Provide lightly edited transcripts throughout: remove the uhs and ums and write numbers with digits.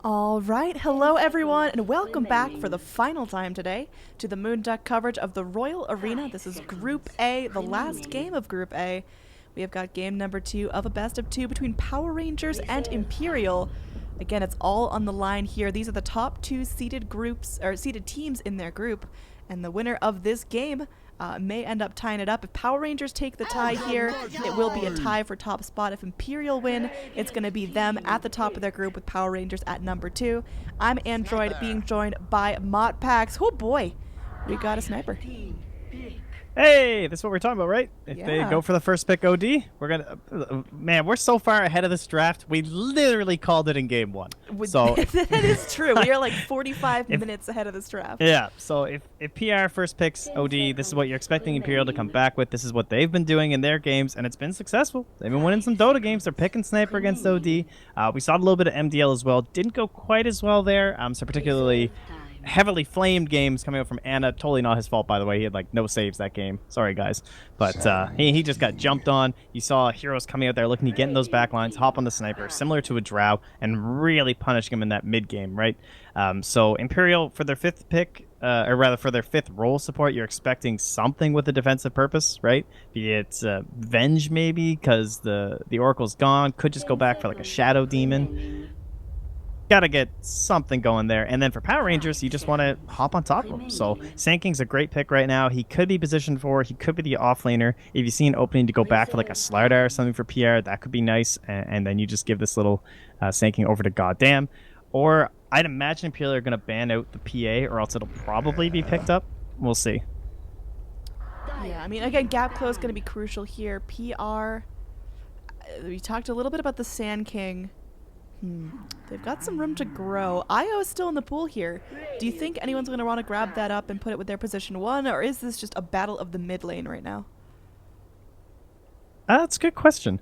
All right, hello everyone, and welcome back for the final time today to the Moonduck coverage of the Royal Arena. This is Group A, the last game of Group A. We have got game number 2 of a best of 2 between Power Rangers and Imperial. Again, it's all on the line here. These are the top 2 seeded groups, or seeded teams in their group, and the winner of this game may end up tying it up. If Power Rangers take the tie here, it will be a tie for top spot. If Imperial win, it's going to be them at the top of their group with Power Rangers at number 2. I'm Android, being joined by Modpax. Oh boy, we got a sniper. Hey, that's what we're talking about, right? If Yeah. they go for the first pick OD, we're gonna... man, we're so far ahead of this draft, we literally called it in game 1. So That is true. We are like 45 minutes ahead of this draft. yeah, so if PR first picks OD, this is what you're expecting Imperial to come back with. This is what they've been doing in their games, and it's been successful. They've been winning some Dota games. They're picking Sniper against OD. We saw a little bit of MDL as well. Didn't go quite as well there, so particularly heavily flamed games coming out from Anna. Totally not his fault, by the way. He had like no saves that game. Sorry, guys. But he just got jumped on. You saw heroes coming out there looking to get in those back lines, hop on the sniper, similar to a Drow, and really punishing him in that mid game, right? So Imperial, for their 5th pick, or rather for their 5th role support, you're expecting something with a defensive purpose, right? Be it Venge maybe, because the Oracle's gone. Could just go back for like a Shadow Demon. Gotta get something going there. And then for Power Rangers, you just want to hop on top of him. So Sanking's a great pick right now. He could be positioned for, he could be the offlaner. If you see an opening to go back for like a Slardar or something for Pierre, that could be nice. And then you just give this little Sanking over to Goddamn. Or I'd imagine Imperial are going to ban out the PA, or else it'll probably be picked up. We'll see. Yeah, I mean, again, gap close going to be crucial here. PR, we talked a little bit about the Sand King. They've got some room to grow. Io is still in the pool here. Do you think anyone's going to want to grab that up and put it with their position 1, or is this just a battle of the mid lane right now? That's a good question.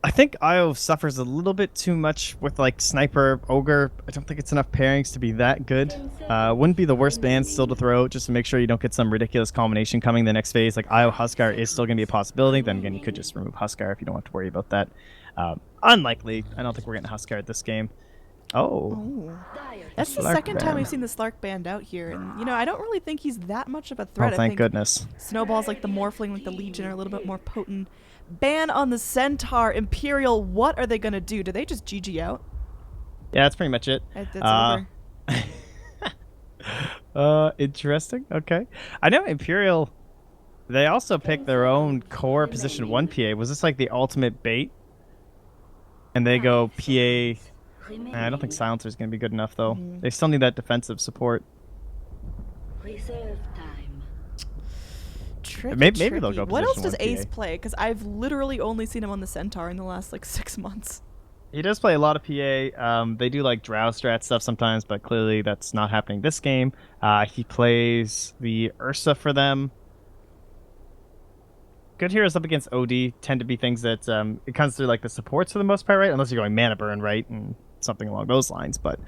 I think Io suffers a little bit too much with like Sniper, Ogre. I don't think it's enough pairings to be that good. Wouldn't be the worst band still to throw out, just to make sure you don't get some ridiculous combination coming the next phase. Like Io Huskar is still going to be a possibility. Then again, you could just remove Huskar if you don't have to worry about that. Unlikely. I don't think we're getting Huskar at this game. Oh. That's the Slark second time ban. we've seen the Slark band out here. And, you know, I don't really think he's that much of a threat. Oh, I thank think goodness. Snowballs like the Morphling, like the Legion, are a little bit more potent. Ban on the Centaur. Imperial, what are they going to do? Do they just GG out? Yeah, that's pretty much it. That's over. Interesting. Okay. I know Imperial, they also picked their own core position 1 PA. Was this like the ultimate bait? And they go PA. I don't think Silencer's going to be good enough, though. They still need that defensive support. Tricky, Maybe they'll tricky. go What else position does 1 Ace PA. play? Because I've literally only seen him on the Centaur in the last like 6 months. He does play a lot of PA. They do like Drow strat stuff sometimes, but clearly that's not happening this game. He plays the Ursa for them. Good heroes up against OD tend to be things that it comes through like the supports for the most part, right? Unless you're going mana burn, right? And something along those lines. But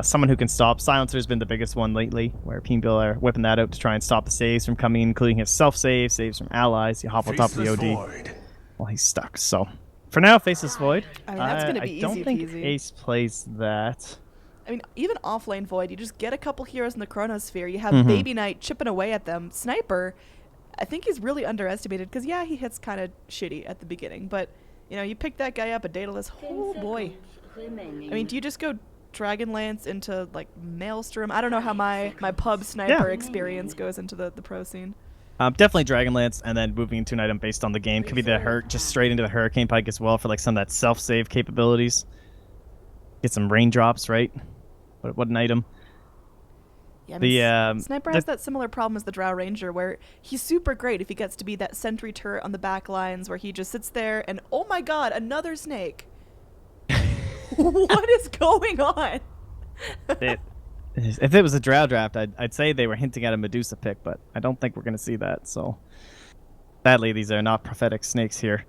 someone who can stop. Silencer's been the biggest one lately, where Peenbill are whipping that out to try and stop the saves from coming, including his self-save, saves from allies. You hop on top of the OD. Well, he's stuck. So for now, Faceless Void. I mean, that's gonna be I don't easy think peasy. Ace plays that. I mean, even offlane Void, you just get a couple heroes in the Chronosphere. You have Baby Knight chipping away at them. Sniper, I think he's really underestimated because, yeah, he hits kind of shitty at the beginning. But, you know, you pick that guy up, a Daedalus, oh boy. I mean, do you just go Dragonlance into, like, Maelstrom? I don't know how my pub sniper experience goes into the pro scene. Definitely Dragonlance, and then moving into an item based on the game. Could be the just straight into the Hurricane Pike as well for like some of that self-save capabilities. Get some raindrops, right? What an item. Yeah, I mean, The Sniper has that similar problem as the Drow Ranger, where he's super great if he gets to be that sentry turret on the back lines where he just sits there and, oh my god, another snake. What is going on? If it was a Drow draft, I'd say they were hinting at a Medusa pick, but I don't think we're going to see that. So, sadly, these are not prophetic snakes here.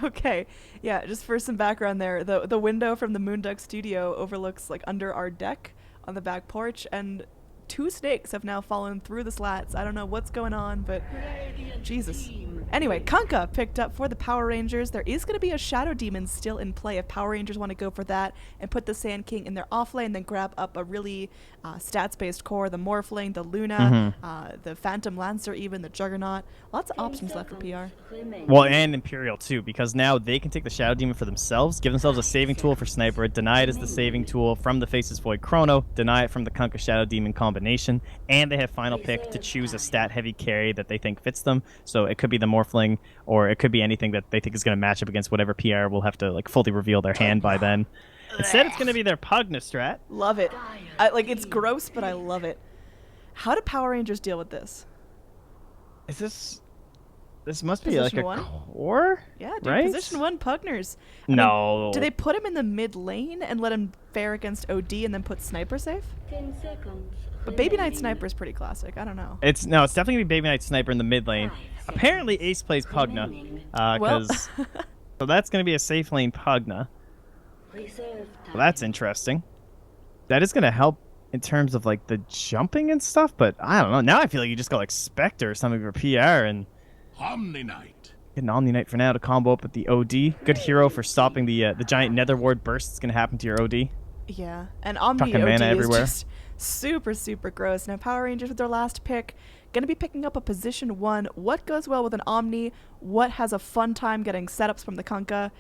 Okay, yeah, just for some background there, the window from the Moonduck studio overlooks like under our deck on the back porch, and 2 snakes have now fallen through the slats. I don't know what's going on, but Jesus. Anyway, Kunkka picked up for the Power Rangers. There is going to be a Shadow Demon still in play if Power Rangers want to go for that and put the Sand King in their off lane, then grab up a really stats-based core, the Morphling, the Luna, the Phantom Lancer even, the Juggernaut. Lots of options left for PR. Well, and Imperial too, because now they can take the Shadow Demon for themselves, give themselves a saving tool for Sniper, deny it as the saving tool from the Faceless Void Chrono, deny it from the Kunkka Shadow Demon combination, and they have final pick to choose a stat-heavy carry that they think fits them. So it could be the Morphling, or it could be anything that they think is going to match up against whatever PR will have to like fully reveal their hand by then. Instead, it's going to be their Pugna strat. Love it. It's gross, but I love it. How do Power Rangers deal with this? Is this... This must be Position like a one? core? Yeah, dude, right? position 1 Pugners. No. Do they put him in the mid lane and let him fare against OD and then put Sniper safe? 10 seconds. But Baby Knight Sniper is pretty classic. I don't know. It's definitely gonna be Baby Knight Sniper in the mid lane. Apparently Ace plays Pugna, Well. so that's gonna be a safe lane Pugna. Well, that's interesting. That is gonna help in terms of like the jumping and stuff, but I don't know. Now I feel like you just go like Spectre or something for PR and Omni Knight. get an Omni Knight for now to combo up with the OD. Good hero for stopping the giant Nether Ward burst that's gonna happen to your OD. Yeah, and Omni Fucking OD mana is everywhere. just super, super gross. Now Power Rangers with their last pick, going to be picking up a position 1. What goes well with an Omni? What has a fun time getting setups from the Kunkka?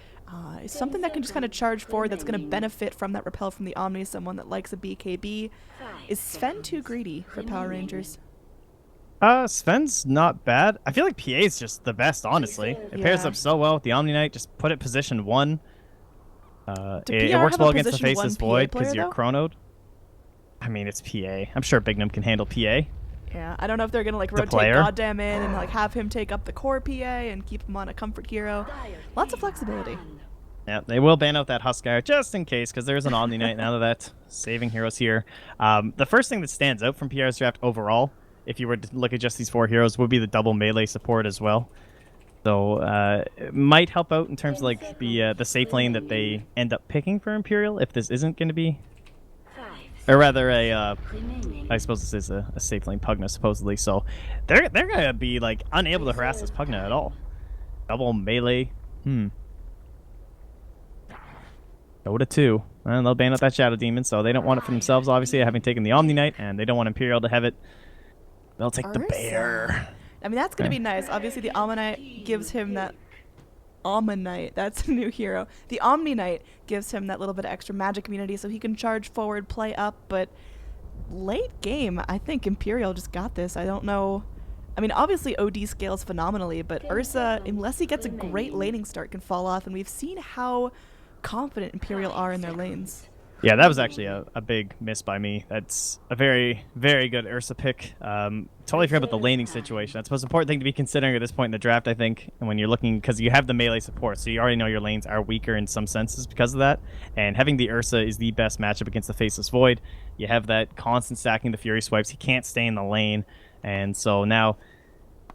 Something that can just kind of charge forward that's going to benefit from that repel from the Omni, someone that likes a BKB. Is Sven too greedy for Power Rangers? Sven's not bad. I feel like PA is just the best, honestly. It pairs Yeah. up so well with the Omni Knight. Just put it position 1. It PR works have a well against the position Faceless 1 PA Void player, because you're though? chronoed. I mean, it's PA. I'm sure Bignum can handle PA. Yeah, I don't know if they're going to like rotate player. Goddamn in and like have him take up the core PA and keep him on a comfort hero. Lots of flexibility. Yeah, they will ban out that Huskar just in case because there's an Omni Knight now that saving heroes here. The first thing that stands out from PR's draft overall, if you were to look at just these 4 heroes, would be the double melee support as well. So it might help out in terms of like the safe lane that they end up picking for Imperial if this isn't going to be, or rather I suppose this is a safe lane Pugna supposedly. So they're gonna be like unable to harass this Pugna at all. Double melee. Go to 2. And they'll ban out that Shadow Demon, so they don't want it for themselves, obviously, having taken the Omni Knight, and they don't want Imperial to have it. They'll take the Ursa. bear. I mean, that's going to be nice. Obviously, the Omni gives him that... Omni, that's a new hero. The Omni Knight gives him that little bit of extra magic immunity so he can charge forward, play up, but late game, I think Imperial just got this. I don't know... I mean, obviously OD scales phenomenally, but Ursa, unless he gets a great laning start, can fall off, and we've seen how confident Imperial are in their lanes. Yeah, that was actually a big miss by me. That's a very, very good Ursa pick. Totally forgot about the laning situation. That's the most important thing to be considering at this point in the draft, I think, and when you're looking, because you have the melee support, so you already know your lanes are weaker in some senses because of that, and having the Ursa is the best matchup against the Faceless Void. You have that constant stacking the Fury swipes. He can't stay in the lane, and so now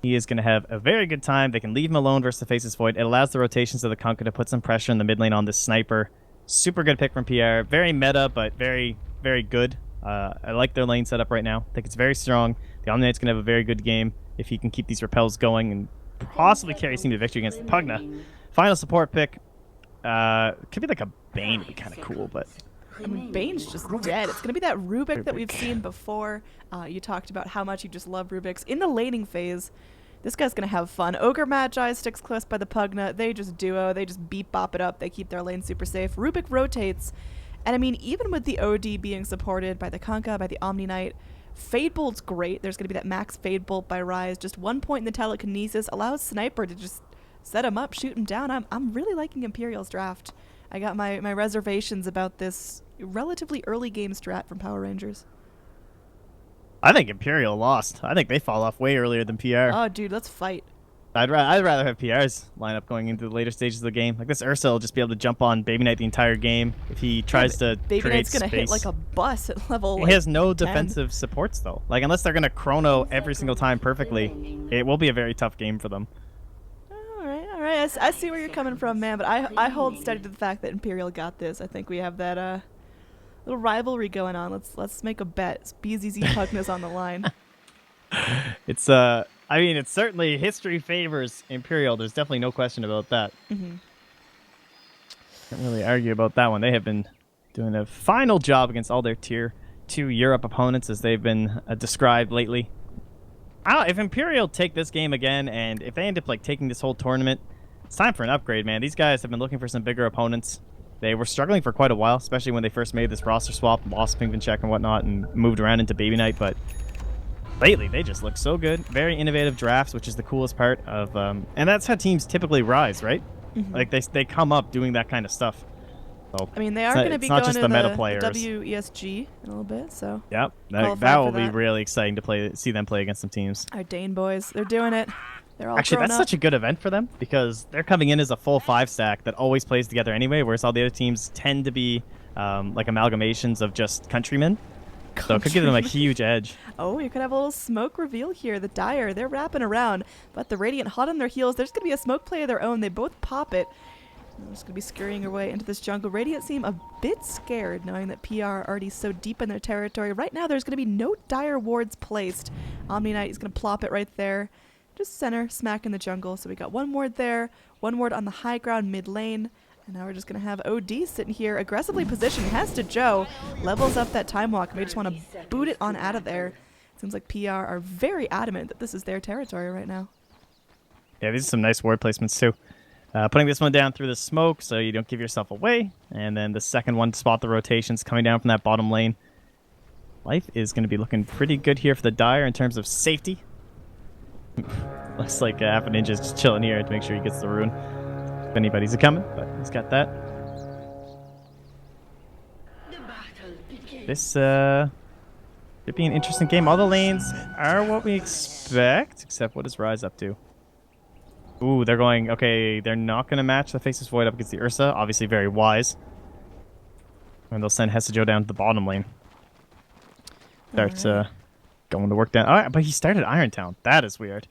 he is going to have a very good time. They can leave him alone versus the Faceless Void. It allows the rotations of the Kunkka to put some pressure in the mid lane on this Sniper. Super good pick from PR. Very meta, but very, very good. I like their lane setup right now. I think it's very strong. The Omni Knight's going to have a very good game if he can keep these repels going and possibly carry his team to victory against the Pugna. Final support pick. Could be like a Bane would be kind of cool, but... I mean, Bane's just dead. It's going to be that Rubik that we've seen before. You talked about how much you just love Rubiks. In the laning phase, this guy's going to have fun. Ogre Magi sticks close by the Pugna. They just duo. They just beat bop it up. They keep their lane super safe. Rubik rotates. And I mean, even with the OD being supported by the Kunkka, by the Omni Knight, Fade Bolt's great. There's going to be that max Fade Bolt by Rise. Just 1 point in the telekinesis allows Sniper to just set him up, shoot him down. I'm really liking Imperial's draft. I got my reservations about this relatively early game strat from Power Rangers. I think Imperial lost. I think they fall off way earlier than PR. Oh, dude, let's fight. I'd rather have PR's lineup going into the later stages of the game. Like this Ursa will just be able to jump on Baby Knight the entire game if he tries to Baby create Knight's gonna space. hit like a bus at level. He like, has no 10. defensive supports though. Like unless they're gonna chrono every single time perfectly, it will be a very tough game for them. All right. I see where you're coming from, man. But I hold steady to the fact that Imperial got this. I think we have that little rivalry going on. Let's make a bet. It's BZZ Pugna's on the line. It's I mean, it's certainly history favors Imperial. There's definitely no question about that. Mm-hmm. Can't really argue about that one. They have been doing a final job against all their Tier 2 Europe opponents as they've been described lately. I don't know, if Imperial take this game again, and if they end up like taking this whole tournament, it's time for an upgrade, man. These guys have been looking for some bigger opponents. They were struggling for quite a while, especially when they first made this roster swap, lost Check and whatnot, and moved around into Baby Knight, but lately they just look so good. Very innovative drafts, which is the coolest part of... and that's how teams typically rise, right? Mm-hmm. Like, they come up doing that kind of stuff. So I mean, they are going to be going just to the meta the players. WESG in a little bit, so... Yep, qualify that for will be that. really exciting to see them play against some teams. Our Dane boys, they're doing it. They're all Actually, grown that's up. such a good event for them because they're coming in as a full 5-stack that always plays together anyway, whereas all the other teams tend to be like amalgamations of just countrymen. So it could give them a huge edge. Oh, you could have a little smoke reveal here. The Dire, they're wrapping around, but the Radiant hot on their heels. There's going to be a smoke play of their own. They both pop it. They're just going to be scurrying their way into this jungle. Radiant seem a bit scared knowing that PR are already so deep in their territory. Right now, there's going to be no Dire wards placed. Omni Knight is going to plop it right there. Just center, smack in the jungle. So we got one ward there, one ward on the high ground mid lane. And now we're just going to have OD sitting here, aggressively positioned. Has to Joe, levels up that time walk. We just want to boot it on out of there. Seems like PR are very adamant that this is their territory right now. Yeah, these are some nice ward placements too. Putting this one down through the smoke so you don't give yourself away. And then the second one to spot the rotations coming down from that bottom lane. Life is going to be looking pretty good here for the Dire in terms of safety. Looks like half a ninja's just chilling here to make sure he gets the rune. If anybody's coming, but he's got that. This should be an interesting game. All the lanes are what we expect, except what is Rise up to? Ooh, they're going... Okay, they're not going to match the Faceless Void up against the Ursa. Obviously very wise. And they'll send Hesijo down to the bottom lane. Start going to work down... Oh, but he started Irontown. That is weird.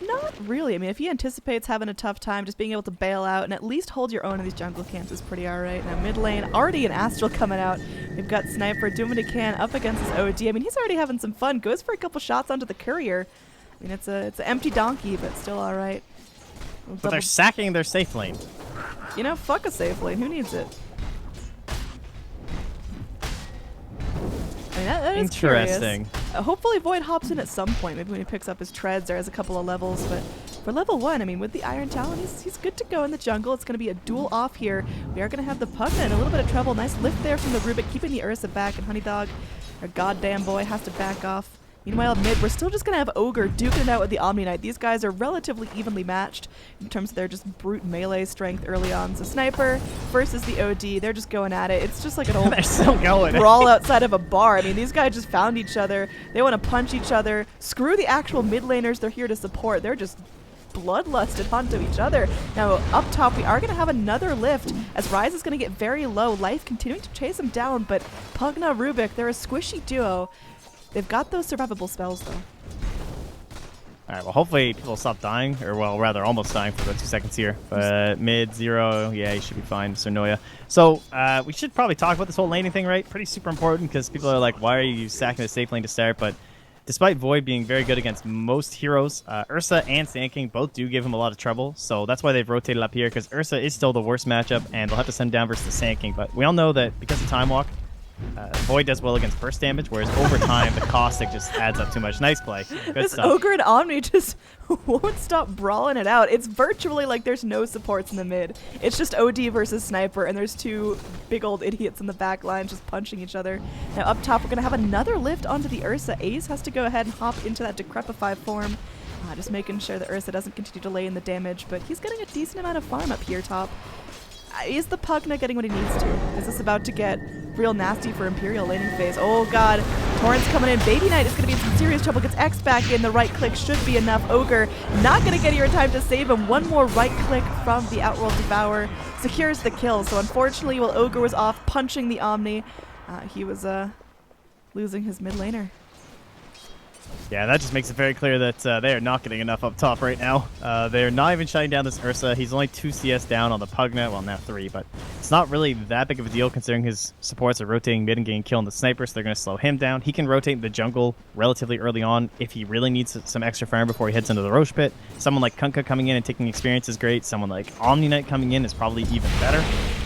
Not really. I mean, if he anticipates having a tough time, just being able to bail out and at least hold your own in these jungle camps is pretty alright. Now, mid lane, already an Astral coming out. We've got Sniper doing what he can up against his OD. I mean, he's already having some fun. Goes for a couple shots onto the courier. I mean, it's an empty donkey, but still alright. But they're sacking their safe lane. You know, fuck a safe lane. Who needs it? I mean, that is interesting. Hopefully Void hops in at some point, maybe when he picks up his treads or has a couple of levels, but for level 1, I mean, with the Iron Talon, he's good to go in the jungle. It's going to be a duel off here. We are going to have the Pugna in a little bit of trouble. Nice lift there from the Rubik, keeping the Ursa back, and Honeydog, our goddamn boy, has to back off. Meanwhile, mid, we're still just going to have Ogre duking it out with the Omni Knight. These guys are relatively evenly matched in terms of their just brute melee strength early on. So Sniper versus the OD, they're just going at it. It's just like an old They're still going. brawl outside of a bar. I mean, these guys just found each other. They want to punch each other. Screw the actual mid laners they're here to support. They're just bloodlusted onto each other. Now, up top, we are going to have another lift as Rise is going to get very low. Life continuing to chase him down, but Pugna, Rubik, they're a squishy duo. They've got those survivable spells, though. Alright, well, hopefully people stop dying, or, well, rather, almost dying for about 2 seconds here. But mid, 0, yeah, he should be fine, Sir Noya. So, we should probably talk about this whole laning thing, right? Pretty super important, because people are like, why are you sacking the safe lane to start? But despite Void being very good against most heroes, Ursa and Sand King both do give him a lot of trouble. So that's why they've rotated up here, because Ursa is still the worst matchup, and they'll have to send down versus the Sand King. But we all know that because of Time Walk, Void does well against burst damage, whereas over time the caustic just adds up too much. Nice play. Good This stuff. Ogre and Omni just won't stop brawling it out. It's virtually like there's no supports in the mid. It's just OD versus Sniper, and there's two big old idiots in the back line just punching each other. Now up top, we're going to have another lift onto the Ursa. Ace has to go ahead and hop into that Decrepify form. Just making sure that Ursa doesn't continue to lay in the damage, but he's getting a decent amount of farm up here top. Is the Pugna getting what he needs to? Is this about to get real nasty for Imperial laning phase? Oh god, Torrent's coming in. Baby Knight is going to be in some serious trouble. Gets X back in. The right click should be enough. Ogre not going to get here in time to save him. One more right click from the Outroll Devour secures the kill. So unfortunately, while Ogre was off punching the Omni, he was losing his mid laner. Yeah, that just makes it very clear that they are not getting enough up top right now. They are not even shutting down this Ursa. He's only 2 CS down on the Pugna. Well, now 3, but it's not really that big of a deal considering his supports are rotating mid and getting killed on the sniper, so they're going to slow him down. He can rotate the jungle relatively early on if he really needs some extra farm before he heads into the Roche pit. Someone like Kunkka coming in and taking experience is great. Someone like Omni Knight coming in is probably even better.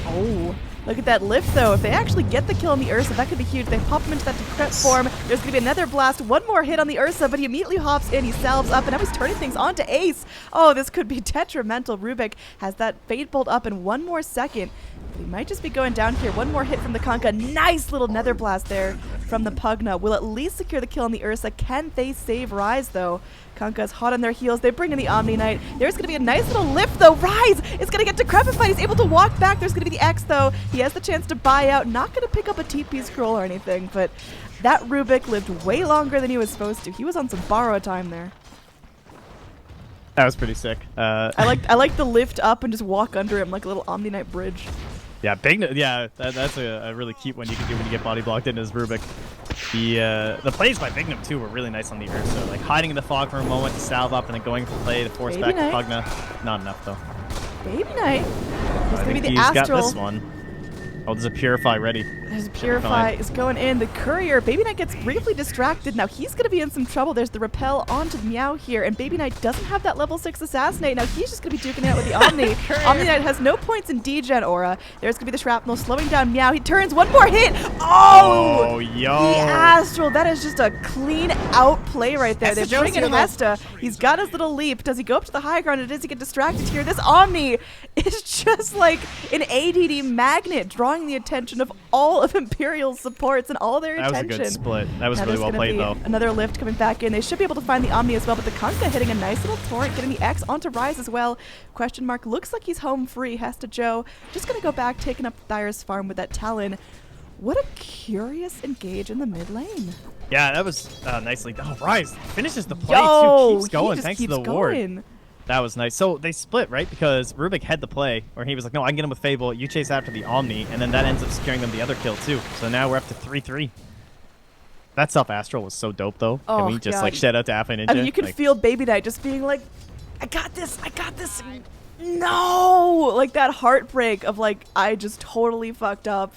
Oh, look at that lift, though. If they actually get the kill on the Ursa, that could be huge. They pop him into that decrep form. There's going to be another blast. One more hit on the Ursa, but he immediately hops in. He salves up, and now he's turning things on to Ace. Oh, this could be detrimental. Rubik has that Fade Bolt up in 1 more second. But he might just be going down here. 1 more hit from the Kunkka. Nice little Nether Blast there from the Pugna. Will at least secure the kill on the Ursa. Can they save Rise, though? Kunkka's hot on their heels. They bring in the Omni Knight. There's going to be a nice little lift, though. Rise is going to get decrepified. He's able to walk back. There's going to be the X, though. He has the chance to buy out. Not going to pick up a TP scroll or anything, but that Rubik lived way longer than he was supposed to. He was on some borrow time there. That was pretty sick. I like the lift up and just walk under him like a little Omni Knight bridge. Yeah, that's a really cute one you can do when you get body blocked into his Rubik. The plays by Bignum too were really nice on the Ursa, like hiding in the fog for a moment to salve up and then going for play to force back the Pugna. Not enough though. Baby Knight. There's gonna be the he's Astral. got this one. Oh, there's a Purify ready. There's a Purify is going in. The Courier, Baby Knight gets briefly distracted. Now he's going to be in some trouble. There's the Repel onto the Meow here, and Baby Knight doesn't have that level 6 Assassinate. Now he's just going to be duking it out with the Omni. Omni Knight has no points in D-Gen Aura. There's going to be the Shrapnel slowing down Meow. He turns 1 more hit. Oh, yo. The Astral. That is just a clean out play right there. They bring in Hesta. He's got his little leap. Does he go up to the high ground, or does he get distracted here? This Omni is just like an ADD magnet, drawing the attention of all of Imperial's supports and all their attention. That was a good split. That was really well played, though. Another lift coming back in. They should be able to find the Omni as well, but the Kunkka hitting a nice little torrent, getting the X onto Rise as well. Question mark. Looks like he's home free. Hesta Joe just going to go back, taking up Thyre's farm with that Talon. What a curious engage in the mid lane. Yeah, that was nicely done. Oh, Rise finishes the play, too. Keeps going thanks to the ward. That was nice. So they split, right? Because Rubik had the play, or he was like, no, I can get him with Fable. You chase after the Omni, and then that ends up securing them the other kill, too. So now we're up to 3-3. That self-astral was so dope, though. Oh, Can we just, like, shout out to Alpha Ninja? I mean, you can feel Baby Knight just being like, I got this, I got this. No! Like, that heartbreak of, like, I just totally fucked up.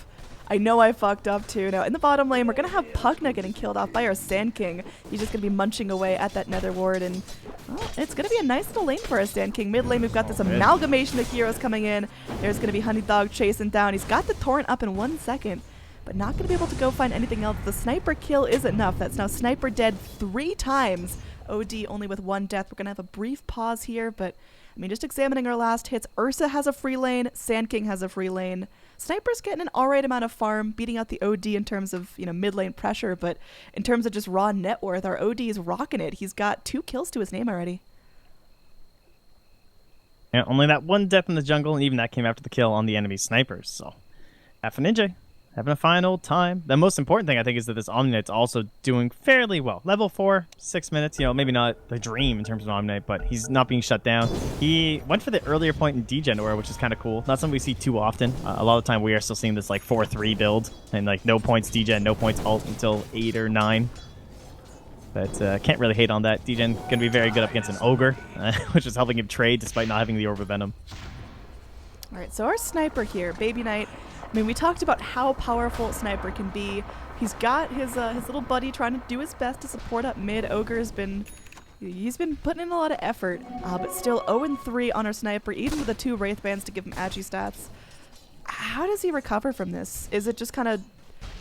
I know I fucked up too. Now in the bottom lane, we're gonna have Pugna getting killed off by our Sand King. He's just gonna be munching away at that Nether Ward, and well, it's gonna be a nice little lane for our Sand King. Mid lane, we've got this amalgamation of heroes coming in. There's gonna be Honey Dog chasing down. He's got the torrent up in 1 second, but not gonna be able to go find anything else. The sniper kill is enough. That's now sniper dead 3 times. OD only with 1 death. We're gonna have a brief pause here, but I mean, just examining our last hits, Ursa has a free lane, Sand King has a free lane. Sniper's getting an alright amount of farm, beating out the OD in terms of, you know, mid lane pressure, but in terms of just raw net worth, our OD is rocking it. He's got 2 kills to his name already. Yeah, only that 1 death in the jungle, and even that came after the kill on the enemy snipers. So, Alpha Ninja having a fine old time. The most important thing, I think, is that this Omni Knight's also doing fairly well. Level 4, 6 minutes, you know, maybe not the dream in terms of Omni Knight, but he's not being shut down. He went for the earlier point in D-Gen Aura, which is kind of cool. Not something we see too often. A lot of the time, we are still seeing this, like, 4-3 build, and, like, no points D-Gen, no points ult until 8 or 9. But can't really hate on that. D-Gen going to be very good up against an Ogre, which is helping him trade despite not having the Orb of Venom. All right, so our sniper here, Baby Knight. I mean, we talked about how powerful Sniper can be. He's got his little buddy trying to do his best to support up mid. Ogre's been putting in a lot of effort, but still 0-3 on our Sniper, even with the 2 Wraith Bands to give him agi stats. How does he recover from this? Is it just kind of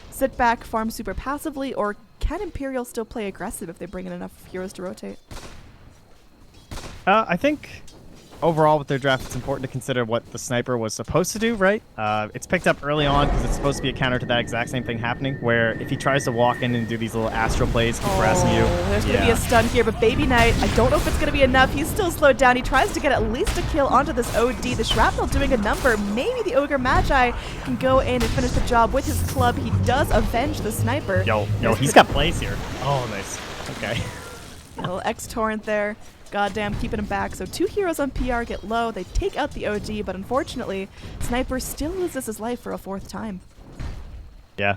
sit back, farm super passively, or can Imperial still play aggressive if they bring in enough heroes to rotate? I think overall with their draft, it's important to consider what the Sniper was supposed to do, right? It's picked up early on because it's supposed to be a counter to that exact same thing happening, where if he tries to walk in and do these little astral plays, keep harassing you. There's going to be a stun here, but Baby Knight, I don't know if it's going to be enough. He's still slowed down. He tries to get at least a kill onto this OD. The Shrapnel doing a number. Maybe the Ogre Magi can go in and finish the job with his club. He does avenge the Sniper. Yo, he's got plays here. Oh, nice. Okay. A little X-Torrent there. Goddamn, keeping him back. So 2 heroes on PR get low. They take out the OD, but unfortunately, Sniper still loses his life for a 4th time. Yeah.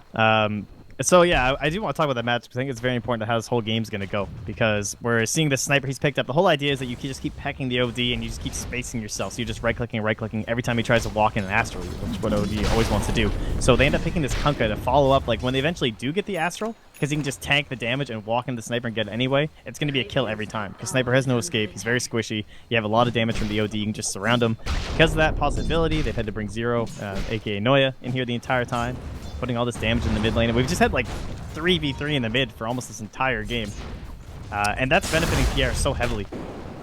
So yeah, I do want to talk about that match because I think it's very important to how this whole game's going to go, because we're seeing the sniper he's picked up. The whole idea is that you can just keep pecking the OD and you just keep spacing yourself. So you're just right-clicking every time he tries to walk in an Astral, which is what OD always wants to do. So they end up picking this Kunkka to follow up, like when they eventually do get the Astral, because he can just tank the damage and walk into the sniper and get it anyway. It's going to be a kill every time because sniper has no escape. He's very squishy. You have a lot of damage from the OD. You can just surround him. Because of that possibility, they've had to bring Zero, aka Noya, in here the entire time, putting all this damage in the mid lane. And we've just had like 3v3 in the mid for almost this entire game. And that's benefiting Pierre so heavily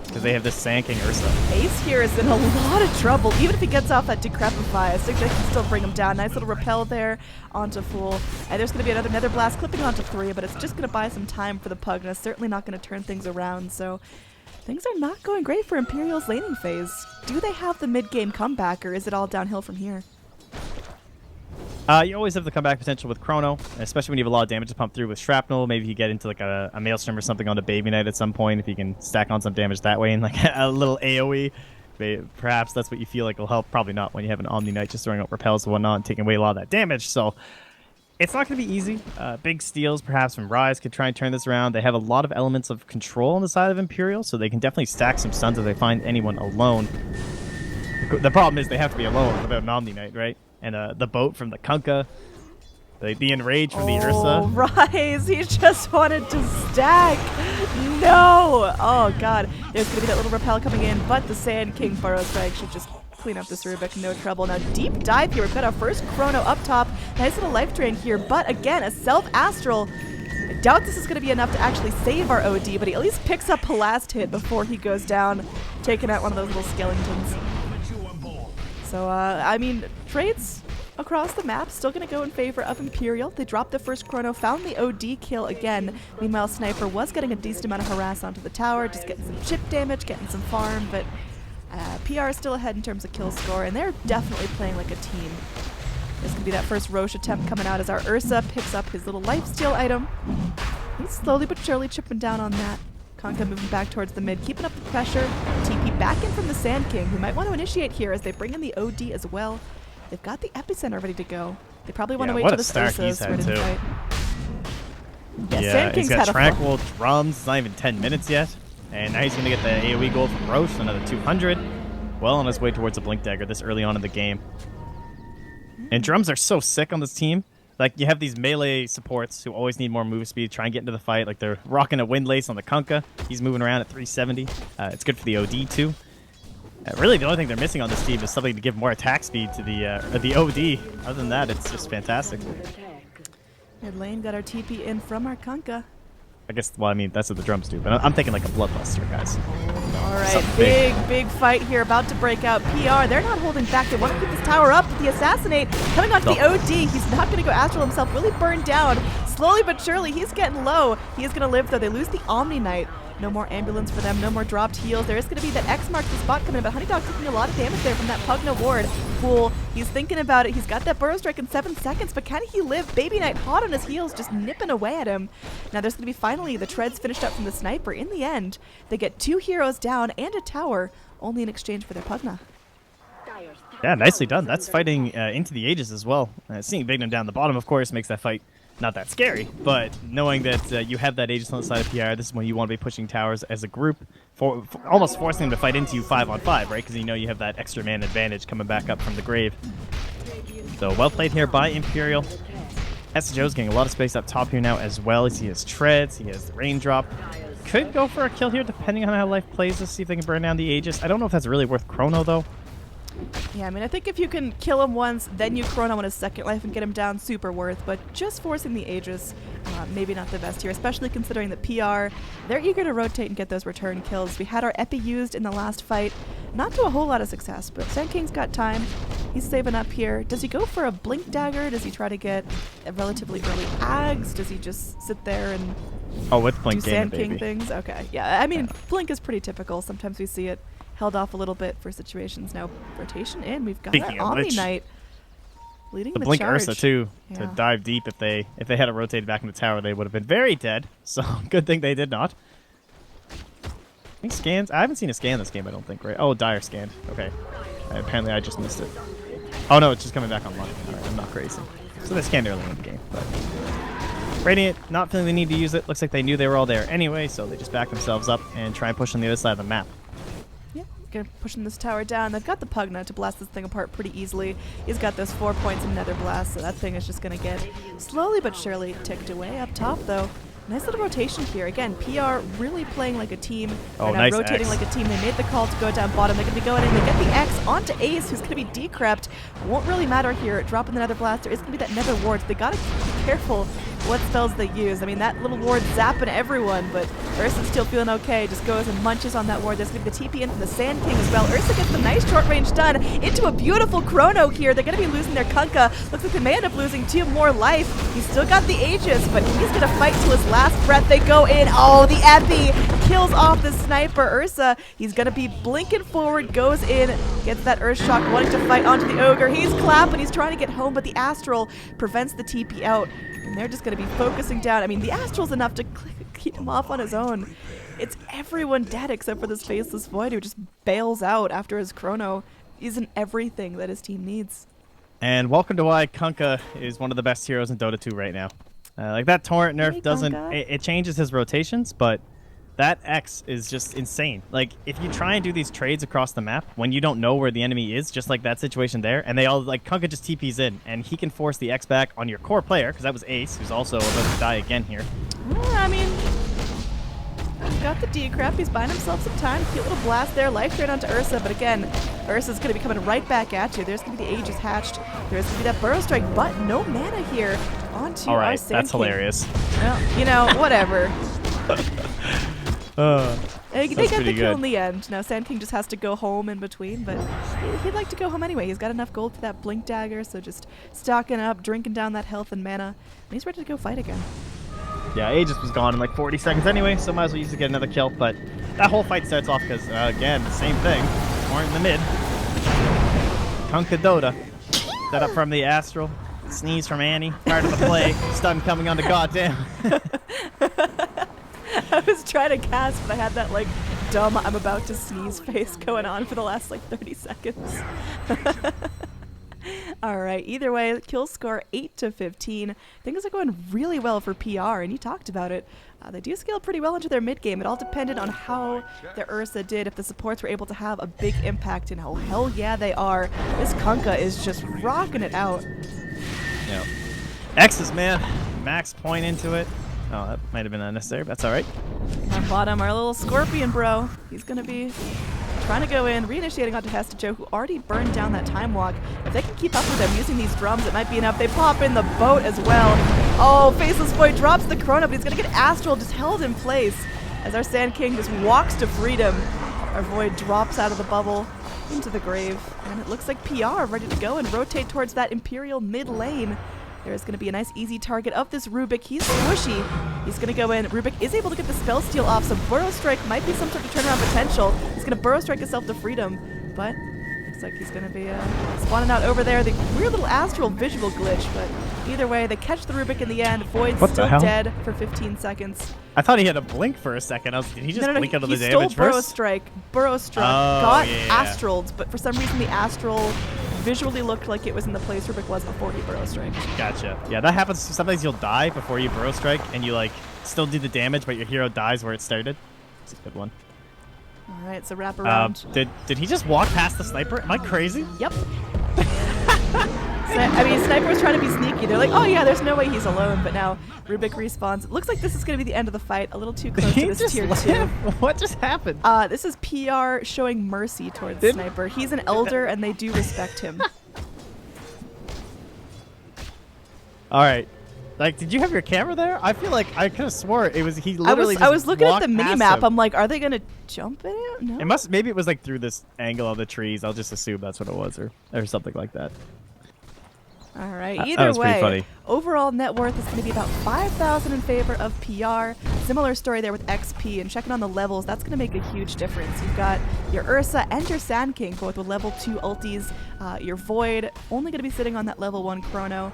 because they have this Sand King Ursa. Ace here is in a lot of trouble. Even if he gets off that Decrepify, I think they can still bring him down. Nice little repel there onto Fool. And there's going to be another Nether Blast clipping onto 3, but it's just going to buy some time for the Pugna. Certainly not going to turn things around, so things are not going great for Imperial's laning phase. Do they have the mid-game comeback, or is it all downhill from here? You always have the comeback potential with Chrono, especially when you have a lot of damage to pump through with Shrapnel. Maybe you get into like a Maelstrom or something on a Baby Knight at some point if you can stack on some damage that way and like a little AoE. Perhaps that's what you feel like will help. Probably not when you have an Omni Knight just throwing out repels and whatnot and taking away a lot of that damage. So it's not going to be easy. Big steals perhaps from Rise could try and turn this around. They have a lot of elements of control on the side of Imperial, so they can definitely stack some stuns if they find anyone alone. The problem is they have to be alone without an Omni Knight, right? And the boat from the Kunkka, the Enrage from the Ursa. Rise, he just wanted to stack. No! Oh, God. There's going to be that little repel coming in, but the Sand King Burrow Strike should just clean up this Rubik. No trouble. Now, deep dive here. We've got our first Chrono up top. Nice little life drain here, but again, a Self-Astral. I doubt this is going to be enough to actually save our OD, but he at least picks up a last hit before he goes down, taking out one of those little skeletons. So, I mean, trades across the map still going to go in favor of Imperial. They dropped the first Chrono, found the OD kill again. Meanwhile, Sniper was getting a decent amount of harass onto the tower, just getting some chip damage, getting some farm, but PR is still ahead in terms of kill score, and they're definitely playing like a team. This could be that first Roche attempt coming out as our Ursa picks up his little lifesteal item. He's slowly but surely chipping down on that. Kunkka moving back towards the mid, keeping up the pressure. TP back in from the Sand King, who might want to initiate here as they bring in the OD as well. They've got the Epicenter ready to go. They probably want to wait till this Ursa is ready to fight. Yeah, Sand King's he's got had Tranquil, Drums, it's not even 10 minutes yet. And now he's going to get the AoE gold from Roche, another 200. Well on his way towards a Blink Dagger this early on in the game. And Drums are so sick on this team. Like, you have these melee supports who always need more move speed, try and get into the fight. Like, they're rocking a Windlace on the Kunkka. He's moving around at 370. It's good for the OD, too. Really, the only thing they're missing on this team is something to give more attack speed to the OD. Other than that, it's just fantastic. Mid lane got our TP in from our Kunkka. I guess, well, I mean, that's what the Drums do. But I'm thinking like a Bloodluster, guys. All right, big fight here about to break out. PR, they're not holding back. They want to keep this tower up, but the Assassinate coming onto the OD. He's not going to go Astral himself, really burned down. Slowly but surely, he's getting low. He is going to live, though. They lose the Omni Knight. No more ambulance for them, no more dropped heals. There is going to be that X marks the spot coming in, but Honeydog taking a lot of damage there from that Pugna ward. Fool, he's thinking about it. He's got that Burrow Strike in 7 seconds, but can he live? Baby Knight hot on his heels, just nipping away at him. Now there's going to be finally the treads finished up from the Sniper. In the end, they get 2 heroes down and a tower, only in exchange for their Pugna. Yeah, nicely done. That's fighting into the Aegis as well. Seeing Bignum down the bottom, of course, makes that fight not that scary, but knowing that you have that Aegis on the side of PR, this is when you want to be pushing towers as a group, almost forcing them to fight into you 5-on-5, right? Because you know you have that extra man advantage coming back up from the grave. So well played here by Imperial. SJO's getting a lot of space up top here now as well. He has treads, he has the raindrop. Could go for a kill here depending on how life plays. Let's see if they can burn down the Aegis. I don't know if that's really worth Chrono though. Yeah, I mean, I think if you can kill him once, then you Chrono on his second life and get him down, super worth. But just forcing the Aegis, maybe not the best here, especially considering that PR, they're eager to rotate and get those return kills. We had our Epi used in the last fight, not to a whole lot of success, but Sand King's got time. He's saving up here. Does he go for a Blink Dagger? Does he try to get a relatively early Ags? Does he just sit there and with Blink do Sand King things? Okay, yeah, I mean, Blink is pretty typical. Sometimes we see it held off a little bit for situations. Now rotation in. We've got our Omni Knight leading the Blink charge. Ursa too to Yeah. dive deep. If they had rotated back in the tower, they would have been very dead. So good thing they did not. I think scans. I haven't seen a scan this game. I don't think. Right? Oh, Dire scanned. Okay. Apparently I just missed it. Oh no, it's just coming back online. All right, I'm not crazy. So they scanned early in the game. But Radiant, not feeling the need to use it. Looks like they knew they were all there anyway, so they just back themselves up and try and push on the other side of the map. Yeah, pushing this tower down. They've got the Pugna to blast this thing apart pretty easily. He's got those 4 points in Nether Blast, so that thing is just going to get slowly but surely ticked away. Up top, though, nice little rotation here. Again, PR really playing like a team. Oh, They're nice rotating X. like a team. They made the call to go down bottom. They're going to be going in. They get the X onto Ace, who's going to be decrept. Won't really matter here. Dropping the Nether Blast. There is going to be that Nether Ward, so they got to be careful what spells they use. I mean, that little ward zapping everyone, but Ursa's still feeling okay. Just goes and munches on that ward. There's going to be the TP in from the Sand King as well. Ursa gets the nice short range stun into a beautiful chrono here. They're going to be losing their Kunkka. Looks like they may end up losing 2 more life. He's still got the Aegis, but he's going to fight till his last breath. They go in. Oh, the Epi kills off the sniper. Ursa, he's going to be blinking forward, goes in, gets that Earth Shock, wanting to fight onto the Ogre. He's clapping. He's trying to get home, but the Astral prevents the TP out. And they're just going to be focusing down. I mean, the Astral's enough to keep him off on his own. It's everyone dead except for this Faceless Void who just bails out after his chrono isn't everything that his team needs. And welcome to why Kunkka is one of the best heroes in Dota 2 right now. Like that Torrent nerf Hey, doesn't... Kunkka. It changes his rotations, but that X is just insane. Like, if you try and do these trades across the map when you don't know where the enemy is, just like that situation there, and they all, like, Kunkka just TPs in, and he can force the X back on your core player, because that was Ace, who's also about to die again here. I mean, he's got the decrep. He's buying himself some time. Cute little blast there. Life drain onto Ursa, but again, Ursa's going to be coming right back at you. There's going to be the Aegis hatched. There's going to be that Burrow Strike, but no mana here onto All our right, Sand that's King. hilarious. Well, you know, whatever. They get the pretty kill good. in the end. Now Sand King just has to go home in between, but he'd like to go home anyway. He's got enough gold for that Blink Dagger, so just stocking up, drinking down that health and mana, and he's ready to go fight again. Yeah, Aegis was gone in like 40 seconds anyway, so might as well use it to get another kill. But that whole fight starts off because, again, the same thing. Torrent in the mid. Kunkka Dota. Set up from the Astral. Sneeze from Annie. Part of the play. Stun coming onto Goddamn. I was trying to cast, but I had that like dumb I'm about to sneeze face going on for the last like 30 seconds. Alright, either way, kill score 8-15. Things are going really well for PR, and you talked about it. They do scale pretty well into their mid game. It all depended on how the Ursa did, if the supports were able to have a big impact, and oh hell yeah they are. This Kunkka is just rocking it out. Yep. X's, man. Max point into it. Oh, that might have been unnecessary, but that's alright. On bottom, our little Scorpion bro. He's going to be trying to go in, reinitiating onto Hestajo, who already burned down that time walk. If they can keep up with them using these drums, it might be enough. They pop in the boat as well. Oh, Faceless Void drops the chrono, but he's going to get Astral just held in place as our Sand King just walks to freedom. Our Void drops out of the bubble into the grave, and it looks like PR ready to go and rotate towards that Imperial mid lane. There's going to be a nice easy target of this Rubik. He's squishy. He's going to go in. Rubik is able to get the spell steal off, so Burrow Strike might be some sort of turnaround potential. He's going to Burrow Strike himself to freedom, but looks like he's going to be spawning out over there. The weird little Astral visual glitch, but either way, they catch the Rubik in the end. Void's What the still hell? dead for 15 seconds. I thought he had a blink for a second. Did he just No, blink out of the he stole damage Burrow first? Strike. Burrow Strike Oh, got yeah. Astraled, but for some reason the Astral visually looked like it was in the place Rubik was before he Burrow Strike. Gotcha. Yeah, that happens. Sometimes you'll die before you Burrow Strike, and you like still do the damage, but your hero dies where it started. It's a good one. All right, so wrap around. Did he just walk past the sniper? Am I crazy? Yep. I mean, Sniper was trying to be sneaky. They're like, oh yeah, there's no way he's alone. But now Rubik respawns. It looks like this is going to be the end of the fight. A little too close to this tier 2. What just happened? This is PR showing mercy towards Sniper. He's an elder, and they do respect him. All right. Like, did you have your camera there? I feel like I could have swore it was he literally I was looking at walked the mini past map. him. I'm like, are they going to jump in it? No. It must. Maybe it was like through this angle of the trees. I'll just assume that's what it was, or something like that. All right. That Either was pretty way, funny. overall net worth is going to be about 5,000 in favor of PR. Similar story there with XP, and checking on the levels, that's going to make a huge difference. You've got your Ursa and your Sand King both with level 2 ultis. Your Void only going to be sitting on that level 1 chrono.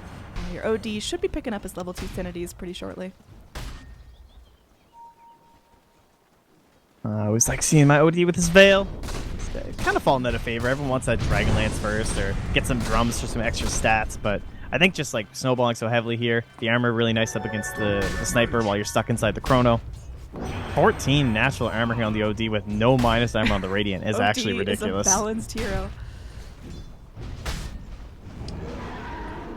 Your OD should be picking up his level 2 Synergies pretty shortly. I always like seeing my OD with his veil. It's kind of falling out of favor. Everyone wants that Dragonlance first or get some drums for some extra stats, but I think just like snowballing so heavily here, the armor really nice up against the sniper while you're stuck inside the chrono. 14 natural armor here on the OD with no minus armor on the Radiant is actually ridiculous. Is a balanced hero.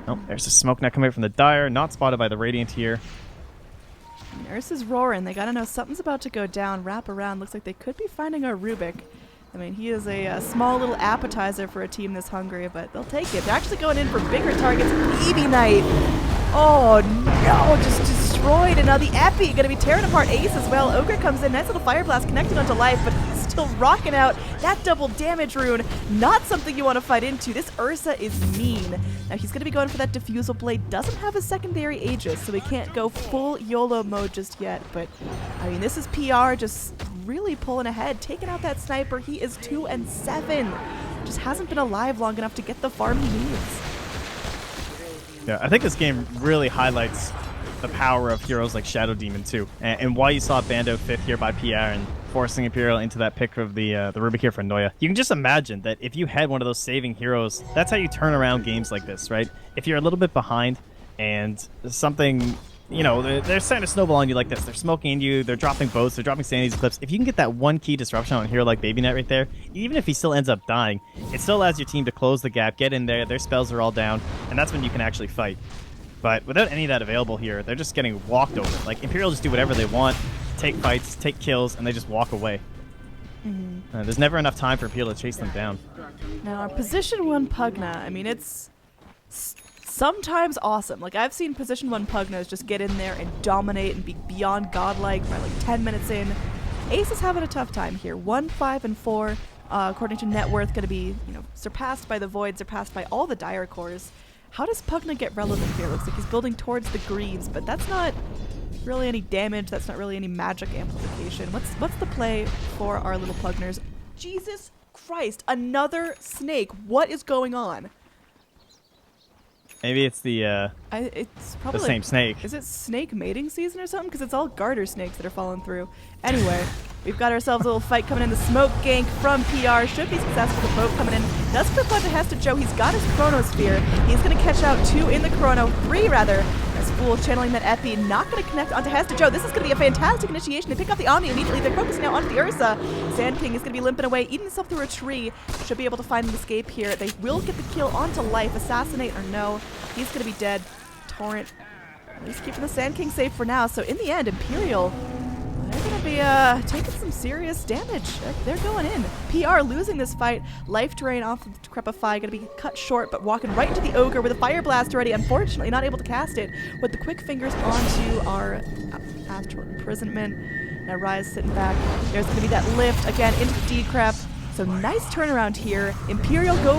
Oh, there's a smoke net coming from the Dire, not spotted by the Radiant here. Nurse is roaring. They gotta know something's about to go down. Wrap around. Looks like they could be finding our Rubik. I mean, he is a small little appetizer for a team this hungry, but they'll take it. They're actually going in for bigger targets. Baby Knight. Oh no, just destroyed. And now the Epi going to be tearing apart Ace as well. Ogre comes in. Nice little Fire Blast connected onto life, but he's still rocking out. That double damage rune, not something you want to fight into. This Ursa is mean. Now he's going to be going for that Diffusal Blade. Doesn't have a secondary Aegis, so he can't go full YOLO mode just yet. But, I mean, this is PR just really pulling ahead. Taking out that sniper. He is 2 and 7. Just hasn't been alive long enough to get the farm he needs. Yeah, I think this game really highlights the power of heroes like Shadow Demon too, and why you saw Bando 5th here by PR and forcing Imperial into that pick of the Rubik here for Noya. You can just imagine that if you had one of those saving heroes, that's how you turn around games like this, right? If you're a little bit behind and something, you know, they're starting to snowball on you like this. They're smoking you, they're dropping boats, they're dropping Sanity's Eclipse. If you can get that one key disruption on a hero like Baby Net right there, even if he still ends up dying, it still allows your team to close the gap, get in there, their spells are all down, and that's when you can actually fight. But without any of that available here, they're just getting walked over. Like, Imperial just do whatever they want, take fights, take kills, and they just walk away. There's never enough time for Imperial to chase them down. Now, our position 1 Pugna, I mean, it's sometimes awesome. Like, I've seen position 1 Pugnas just get in there and dominate and be beyond godlike by like 10 minutes in. Ace is having a tough time here. 1, 5, and 4, according to net worth, going to be, you know, surpassed by the Void, surpassed by all the Dire cores. How does Pugna get relevant here? Looks like he's building towards the Greaves, but that's not really any damage. That's not really any magic amplification. What's the play for our little Pugners? Jesus Christ, another snake. What is going on? Maybe it's it's probably the same snake. Is it snake mating season or something? Because it's all garter snakes that are falling through. Anyway, we've got ourselves a little fight coming in. The smoke gank from PR should be successful. The boat coming in. Does clip onto Hesta Joe. He's got his Chronosphere. He's going to catch out 2 in the Chrono. 3 rather. As Fool channeling that Epi. Not going to connect onto Hesta Joe. This is going to be a fantastic initiation. They pick up the Omni immediately. They're focusing now onto the Ursa. Sand King is going to be limping away, eating himself through a tree. Should be able to find an escape here. They will get the kill onto life. Assassinate or no. He's going to be dead. Torrent. At least keeping the Sand King safe for now. So in the end, Imperial, they're going to be taking some serious damage. They're going in. PR losing this fight. Life drain off of the Crepify. Going to be cut short, but walking right into the Ogre with a Fire Blast already. Unfortunately, not able to cast it with the quick fingers onto our Astral Imprisonment. Now Rise sitting back. There's going to be that lift again into the Decrep. So nice turnaround here. Imperial go,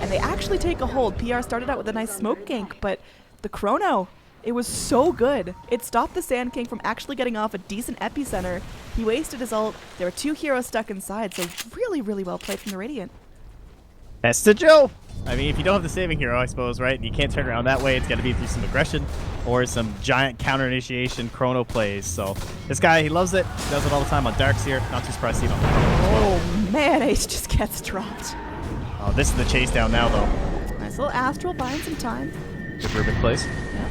and they actually take a hold. PR started out with a nice smoke gank, but the Chrono, it was so good. It stopped the Sand King from actually getting off a decent epicenter. He wasted his ult. There were 2 heroes stuck inside, so really, really well played from the Radiant. Hesta Joe! I mean, if you don't have the saving hero, I suppose, right, and you can't turn around that way, it's got to be through some aggression or some giant counter initiation chrono plays. So this guy, he loves it. He does it all the time on Darks here. Not too surprised to see it on the chrono as well. Oh man, Ace just gets dropped. Oh, this is the chase down now, though. Nice little Astral buying some time. Good Rubik plays. Yeah.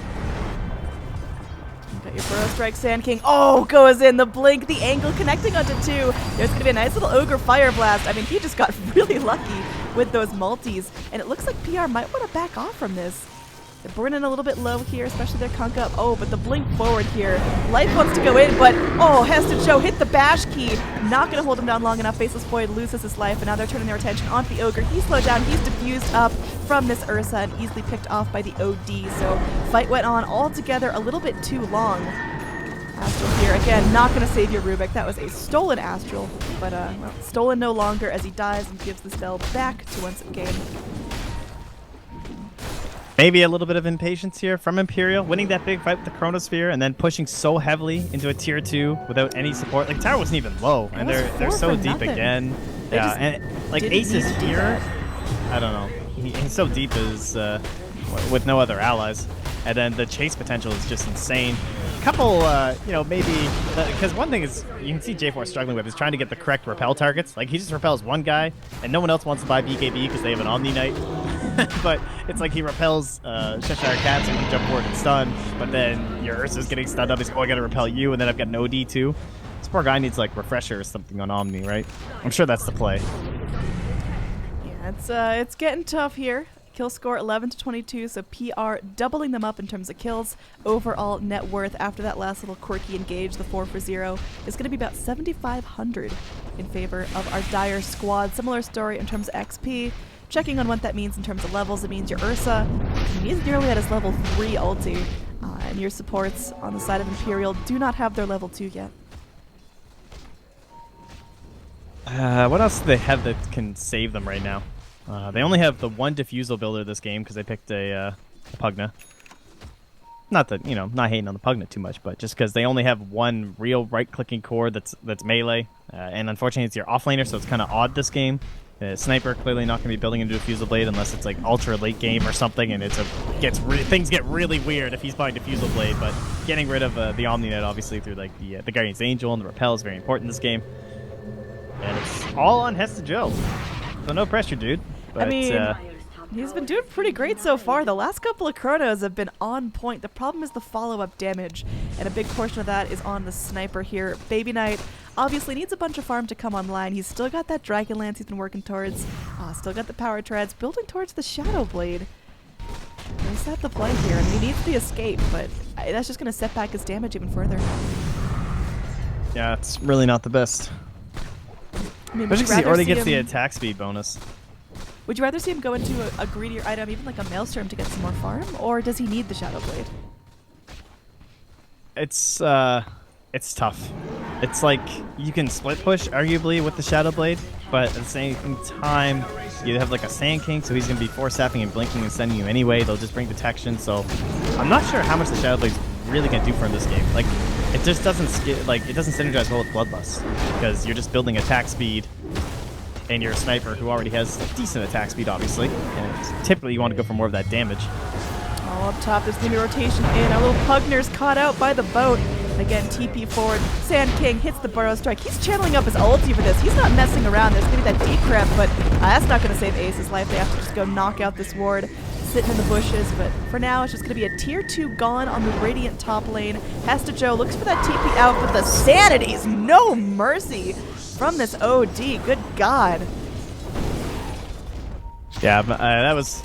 Got your Burrow Strike, Sand King. Oh, goes in. The blink, the angle connecting onto 2. There's going to be a nice little Ogre Fire Blast. I mean, he just got really lucky with those multis. And it looks like PR might want to back off from this. They're burning a little bit low here, especially their Kunk up. Oh, but the blink forward here. Life wants to go in, but oh, Hesta Joe hit the bash key. Not going to hold him down long enough. Faceless Void loses his life, and now they're turning their attention onto the Ogre. He's slowed down. He's diffused up from this Ursa and easily picked off by the OD. So fight went on altogether a little bit too long. Astral here. Again, not going to save your Rubik. That was a stolen Astral, but well, stolen no longer as he dies and gives the spell back to once again. Maybe a little bit of impatience here from Imperial, winning that big fight with the Chronosphere and then pushing so heavily into a tier 2 without any support. Like, tower wasn't even low, and they're so deep again. Yeah, and like Ace is here. I don't know. He's so deep as with no other allies, and then the chase potential is just insane. A couple, you know, maybe because one thing is you can see J4 struggling with is trying to get the correct repel targets. Like, he just repels one guy, and no one else wants to buy BKB because they have an Omni Knight. but it's like he repels Cheshire Cat, so he can jump forward and stun, but then your Ursa's getting stunned up. He's like, oh, I gotta repel you, and then I've got an OD too. This poor guy needs like refresher or something on Omni, right? I'm sure that's the play. Yeah, it's getting tough here. Kill score 11 to 22, so PR doubling them up in terms of kills. Overall net worth after that last little quirky engage, the 4 for 0, is going to be about 7,500 in favor of our Dire squad. Similar story in terms of XP. Checking on what that means in terms of levels, it means your Ursa, he's nearly at his level 3 ulti, and your supports on the side of Imperial do not have their level 2 yet. What else do they have that can save them right now? They only have the one Diffusal builder this game because they picked a Pugna. Not that, not hating on the Pugna too much, but just because they only have one real right-clicking core that's melee. And unfortunately, it's your offlaner, so it's kind of odd this game. Sniper clearly not going to be building into Diffusal Blade unless it's like ultra late game or something, and things get really weird if he's buying Diffusal Blade. But getting rid of the Omninet, obviously, through like the Guardian's Angel and the Repel is very important in this game. And it's all on Hesta Joe. So no pressure, dude. But, I mean, he's been doing pretty great so far. The last couple of chronos have been on point. The problem is the follow-up damage, and a big portion of that is on the sniper here. Baby Knight obviously needs a bunch of farm to come online. He's still got that Dragon Lance he's been working towards. Still got the Power Treads, building towards the Shadow Blade. Is that the play here? And he needs the escape, but that's just going to set back his damage even further. Yeah, it's really not the best. I mean, especially because he already gets the attack speed bonus. Would you rather see him go into a greedier item, even like a Maelstrom, to get some more farm, or does he need the Shadow Blade? It's tough. It's like you can split push, arguably, with the Shadow Blade, but at the same time, you have like a Sand King, so he's going to be force sapping and blinking and sending you anyway. They'll just bring detection, so I'm not sure how much the Shadow Blade's really going to do for him this game. Like, it just doesn't it doesn't synergize well with Bloodlust because you're just building attack speed. And you're a sniper who already has decent attack speed, obviously. And typically you want to go for more of that damage. All up top, there's going to be rotation in. Our little Pugner's caught out by the boat. Again, TP forward. Sand King hits the Burrow Strike. He's channeling up his ulti for this. He's not messing around. There's going to be that decrep, but that's not going to save Ace's life. They have to just go knock out this ward. Sitting in the bushes, but for now it's just going to be a tier 2 gone on the Radiant top lane. Hesta Joe looks for that TP out, but the Sanity's no mercy from this OD. Good God. Yeah, that was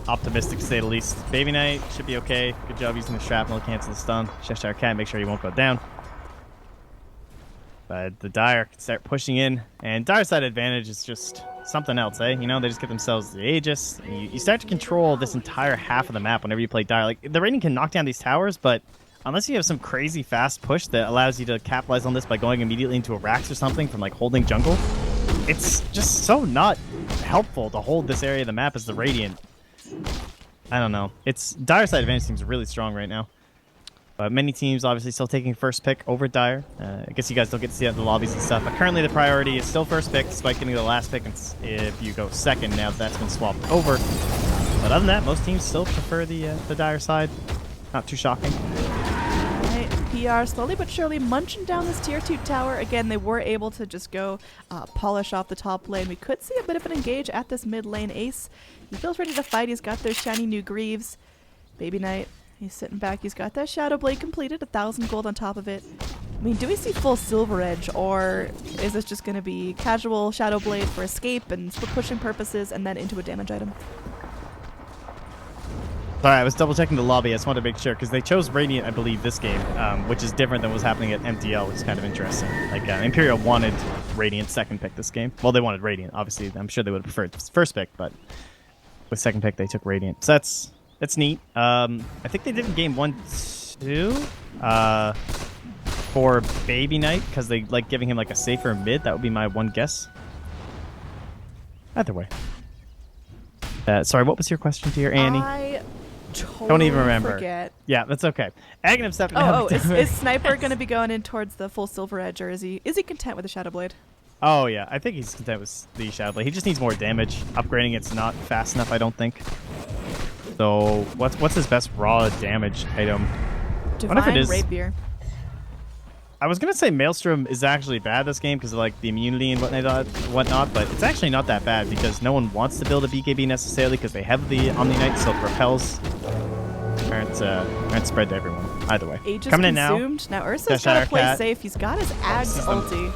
optimistic to say the least. Baby Knight should be okay. Good job using the shrapnel to cancel the stun. Cheshire Cat, make sure he won't go down. But the Dire can start pushing in, and Dire side advantage is just something else, eh? They just get themselves the Aegis. You start to control this entire half of the map whenever you play Dire. Like, the Radiant can knock down these towers, but unless you have some crazy fast push that allows you to capitalize on this by going immediately into a Rax or something from like holding jungle, it's just so not helpful to hold this area of the map as the Radiant. I don't know. Dire side advantage seems really strong right now. But many teams obviously still taking first pick over Dire. I guess you guys don't get to see that in the lobbies and stuff. But currently the priority is still first pick, despite getting the last pick if you go second now that's been swapped over. But other than that, most teams still prefer the Dire side. Not too shocking. Alright, PR slowly but surely munching down this tier 2 tower. Again, they were able to just go polish off the top lane. We could see a bit of an engage at this mid lane. Ace, he feels ready to fight. He's got those shiny new greaves. Baby Knight, he's sitting back. He's got that Shadow Blade completed, 1,000 gold on top of it. I mean, do we see full Silver Edge, or is this just going to be casual Shadow Blade for escape and split pushing purposes and then into a damage item? Sorry, I was double checking the lobby. I just wanted to make sure because they chose Radiant, I believe, this game, which is different than what was happening at MDL, which is kind of interesting. Like Imperial wanted Radiant second pick this game. Well, they wanted Radiant. Obviously, I'm sure they would have preferred first pick, but with second pick, they took Radiant. So that's neat. I think they did in game 1-2 for Baby Knight because they like giving him like a safer mid. That would be my one guess. Either way. Sorry, what was your question to your Annie? I totally don't even remember. Forget. Yeah, that's okay. Aghanim stepping is Sniper going to be going in towards the full Silver Edge, or is he content with the Shadow Blade? Oh yeah, I think he's content with the Shadow Blade. He just needs more damage. Upgrading it's not fast enough, I don't think. So what's his best raw damage item? Divine what if it is? Rapier. I was gonna say Maelstrom is actually bad this game because of like the immunity and whatnot, but it's actually not that bad because no one wants to build a BKB necessarily because they have the Omni Knight, so it repels aren't spread to everyone. Either way, Age is coming in consumed. Now Ursa's Cheshire gotta play Cat. safe. He's got his Ags ulti.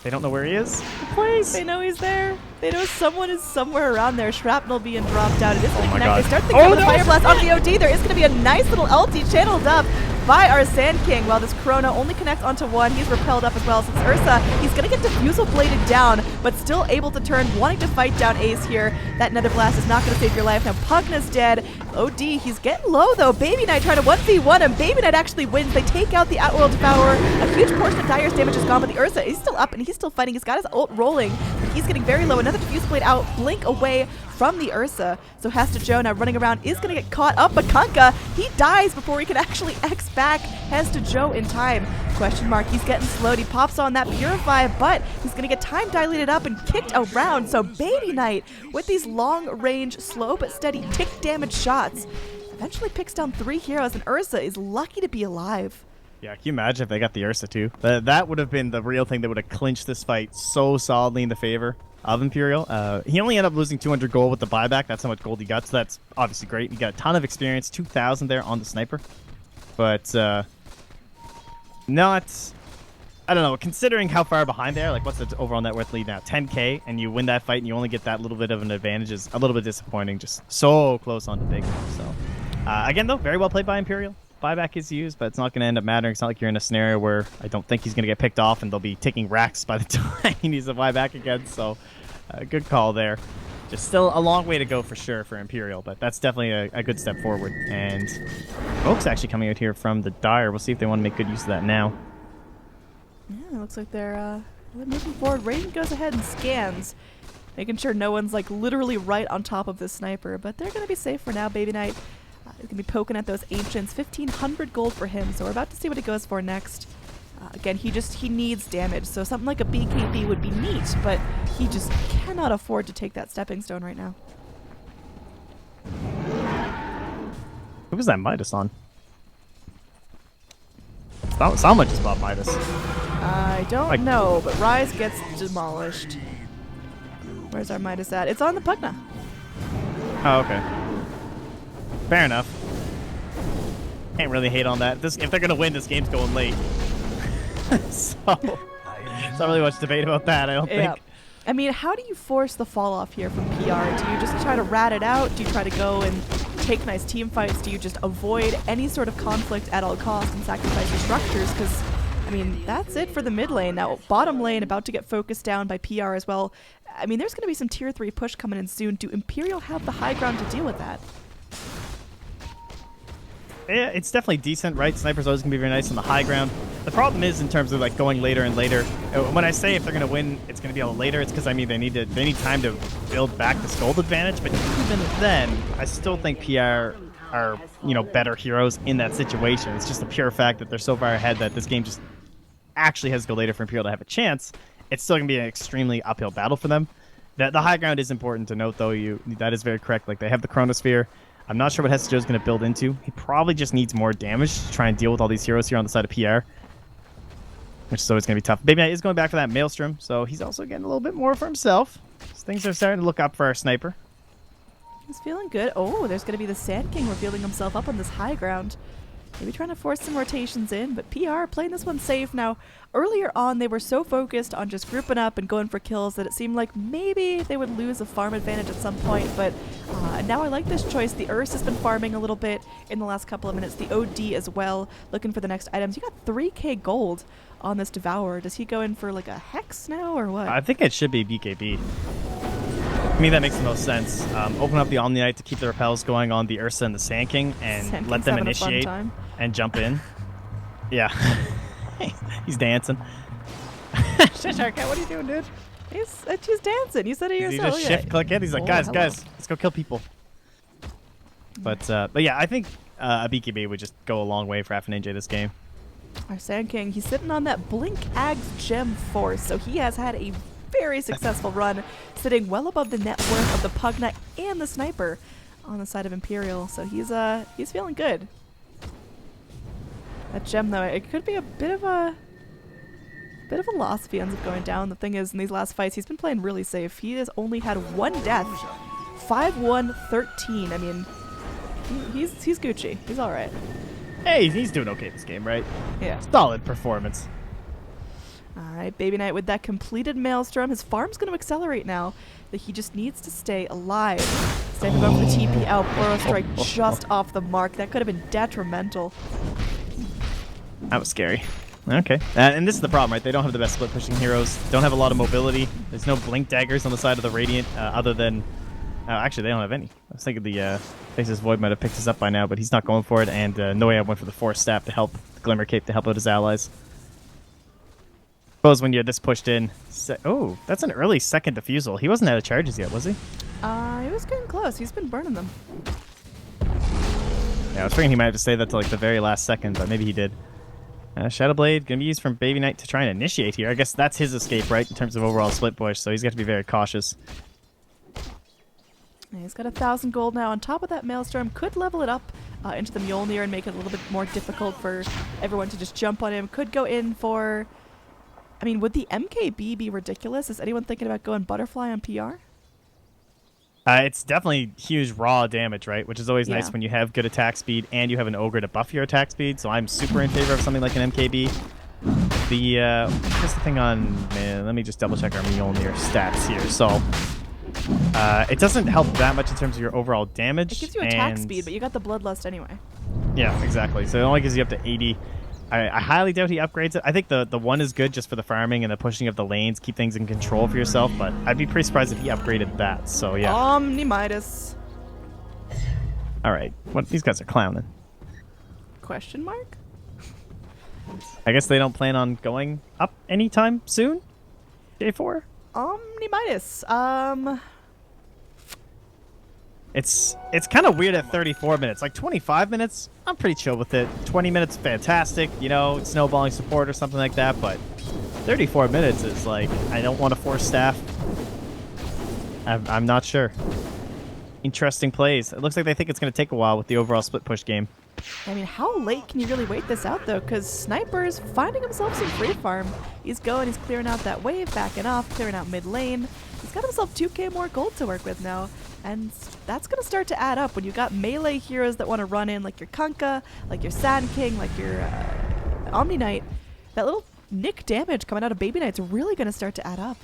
They don't know where he is. Please. They know he's there. They know someone is somewhere around there. Shrapnel being dropped out. It is going to my connect. God. They start thinking of the Fire Blast on the OD. There is going to be a nice little ulti channeled up by our Sand King. While this Corona only connects onto one, he's repelled up as well. Since Ursa, he's going to get Diffusal bladed down, but still able to turn, wanting to fight down Ace here. That Nether Blast is not going to save your life. Now Pugna's dead. OD, he's getting low though. Baby Knight trying to 1v1 him. Baby Knight actually wins. They take out the Outworld Devourer. A huge portion of Dire's damage is gone, but the Ursa, he's still up and he's still fighting. He's got his ult rolling. He's getting very low. Another Diffuse Blade out, blink away from the Ursa. So Hasta Joe now running around is going to get caught up, but Kanka, he dies before he can actually X back Hasta Joe in time. Question mark, he's getting slowed. He pops on that Purify, but he's going to get time dilated up and kicked around. So Baby Knight, with these long-range, slow but steady tick damage shots, eventually picks down 3 heroes, and Ursa is lucky to be alive. Yeah, can you imagine if they got the Ursa too? That would have been the real thing that would have clinched this fight so solidly in the favor of Imperial. He only ended up losing 200 gold with the buyback. That's how much gold he got, so that's obviously great. He got a ton of experience, 2,000 there on the sniper. But not... I don't know, considering how far behind they are, like what's the overall net worth lead now? 10k, and you win that fight and you only get that little bit of an advantage is a little bit disappointing. Just so close on the big one. So, again though, very well played by Imperial. Buyback is used, but it's not going to end up mattering. It's not like you're in a scenario where I don't think he's going to get picked off and they'll be taking racks by the time he needs to buy back again. So, good call there. Just still a long way to go for sure for Imperial, but that's definitely a good step forward. And folks actually coming out here from the Dire. We'll see if they want to make good use of that now. Yeah, it looks like they're moving forward. Raiden goes ahead and scans, making sure no one's like literally right on top of this sniper, but they're going to be safe for now. Baby Knight is going to be poking at those Ancients. 1,500 gold for him, so we're about to see what he goes for next. Again, he needs damage, so something like a BKB would be neat, but he just cannot afford to take that stepping stone right now. Who was that Midas on? Someone just bought Midas. I don't know, but Rise gets demolished. Where's our Midas at? It's on the Pugna. Oh, okay. Fair enough. Can't really hate on that. If they're gonna win, this game's going late. So, it's not really much debate about that, I don't think. I mean, how do you force the fall off here from PR? Do you just try to rat it out? Do you try to go and take nice team fights? Do you just avoid any sort of conflict at all costs and sacrifice your structures? Because, I mean, that's it for the mid lane. Now, bottom lane about to get focused down by PR as well. I mean, there's going to be some tier 3 push coming in soon. Do Imperial have the high ground to deal with that? Yeah, it's definitely decent, right? Sniper's always going to be very nice on the high ground. The problem is in terms of like going later and later. When I say if they're going to win, it's going to be a little later, it's because I mean they need time to build back this gold advantage. But even then, I still think PR are better heroes in that situation. It's just the pure fact that they're so far ahead that this game just actually has to go later for Imperial to have a chance. It's still going to be an extremely uphill battle for them. The high ground is important to note, though. That is very correct. Like they have the Chronosphere. I'm not sure what Hesta Joe's going to build into. He probably just needs more damage to try and deal with all these heroes here on the side of PR, which is always going to be tough. Baby Knight is going back for that Maelstrom, so he's also getting a little bit more for himself. So things are starting to look up for our sniper. He's feeling good. Oh, there's going to be the Sand King revealing himself up on this high ground. Maybe trying to force some rotations in, but PR playing this one safe. Now, earlier on, they were so focused on just grouping up and going for kills that it seemed like maybe they would lose a farm advantage at some point, but now I like this choice. The Ursa has been farming a little bit in the last couple of minutes. The OD as well, looking for the next items. You got 3k gold on this Devourer. Does he go in for like a Hex now, or what? I think it should be BKB. To me, that makes the most sense. Open up the Omni Knight to keep the repels going on the Ursa and the Sand King, and Sand let King's them having a fun initiate time. and jump in. Yeah. He's dancing. Cheshire Cat, what are you doing, dude? He's dancing. You said it He yourself. just shift click it. He's like, guys, hello. let's go kill people. But yeah, I think a BKB would just go a long way for FNJ this game. Our Sand King, he's sitting on that Blink Ags Gem Force, so he has had a very successful run, sitting well above the net worth of the Pugna and the Sniper on the side of Imperial. So he's feeling good. That gem, though, it could be a bit of a loss if he ends up going down. The thing is, in these last fights, he's been playing really safe. He has only had one death. 5-1-13. I mean, he's Gucci. He's all right. Hey, he's doing okay this game, right? Yeah. Solid performance. All right, Baby Knight with that completed Maelstrom. His farm's going to accelerate now. That he just needs to stay alive. Instead of going for the TP out, Burrow Strike just off the mark. That could have been detrimental. That was scary. Okay. And this is the problem, right? They don't have the best split pushing heroes. Don't have a lot of mobility. There's no blink daggers on the side of the Radiant other than... actually, they don't have any. I was thinking the Faceless Void might have picked us up by now, but he's not going for it. And Noea went for the Force Staff to help, the Glimmer Cape to help out his allies. Suppose when you're this pushed in... Oh, that's an early second defusal. He wasn't out of charges yet, was he? He was getting close. He's been burning them. Yeah, I was thinking he might have to say that to like the very last second, but maybe he did. Shadow Blade going to be used from Baby Knight to try and initiate here. I guess that's his escape, right, in terms of overall split push, so he's got to be very cautious. Yeah, he's got 1,000 gold now. On top of that, Maelstrom could level it up into the Mjolnir and make it a little bit more difficult for everyone to just jump on him. Could go in for... I mean, would the MKB be ridiculous? Is anyone thinking about going Butterfly on PR? It's definitely huge raw damage, right? Which is always nice when you have good attack speed and you have an Ogre to buff your attack speed. So I'm super in favor of something like an MKB. What's the thing on... Man, let me just double check our Mjolnir stats here. So it doesn't help that much in terms of your overall damage. It gives you attack speed, but you got the Bloodlust anyway. Yeah, exactly. So it only gives you up to 80. I highly doubt he upgrades it. I think the one is good just for the farming and the pushing of the lanes, keep things in control for yourself, but I'd be pretty surprised if he upgraded that, so yeah. Omni-Midas. Alright, what these guys are clowning. Question mark? I guess they don't plan on going up anytime soon? J4? Omni-Midas. It's kind of weird at 34 minutes. Like 25 minutes, I'm pretty chill with it. 20 minutes, fantastic. You know, snowballing support or something like that. But 34 minutes is like, I don't want to force staff. I'm not sure. Interesting plays. It looks like they think it's going to take a while with the overall split push game. I mean, how late can you really wait this out, though? Because Sniper's finding himself some free farm. He's clearing out that wave, backing off, clearing out mid lane. He's got himself 2k more gold to work with now. And that's going to start to add up when you got melee heroes that want to run in, like your Kunkka, like your Sand King, like your Omni Knight. That little nick damage coming out of Baby Knight's really going to start to add up.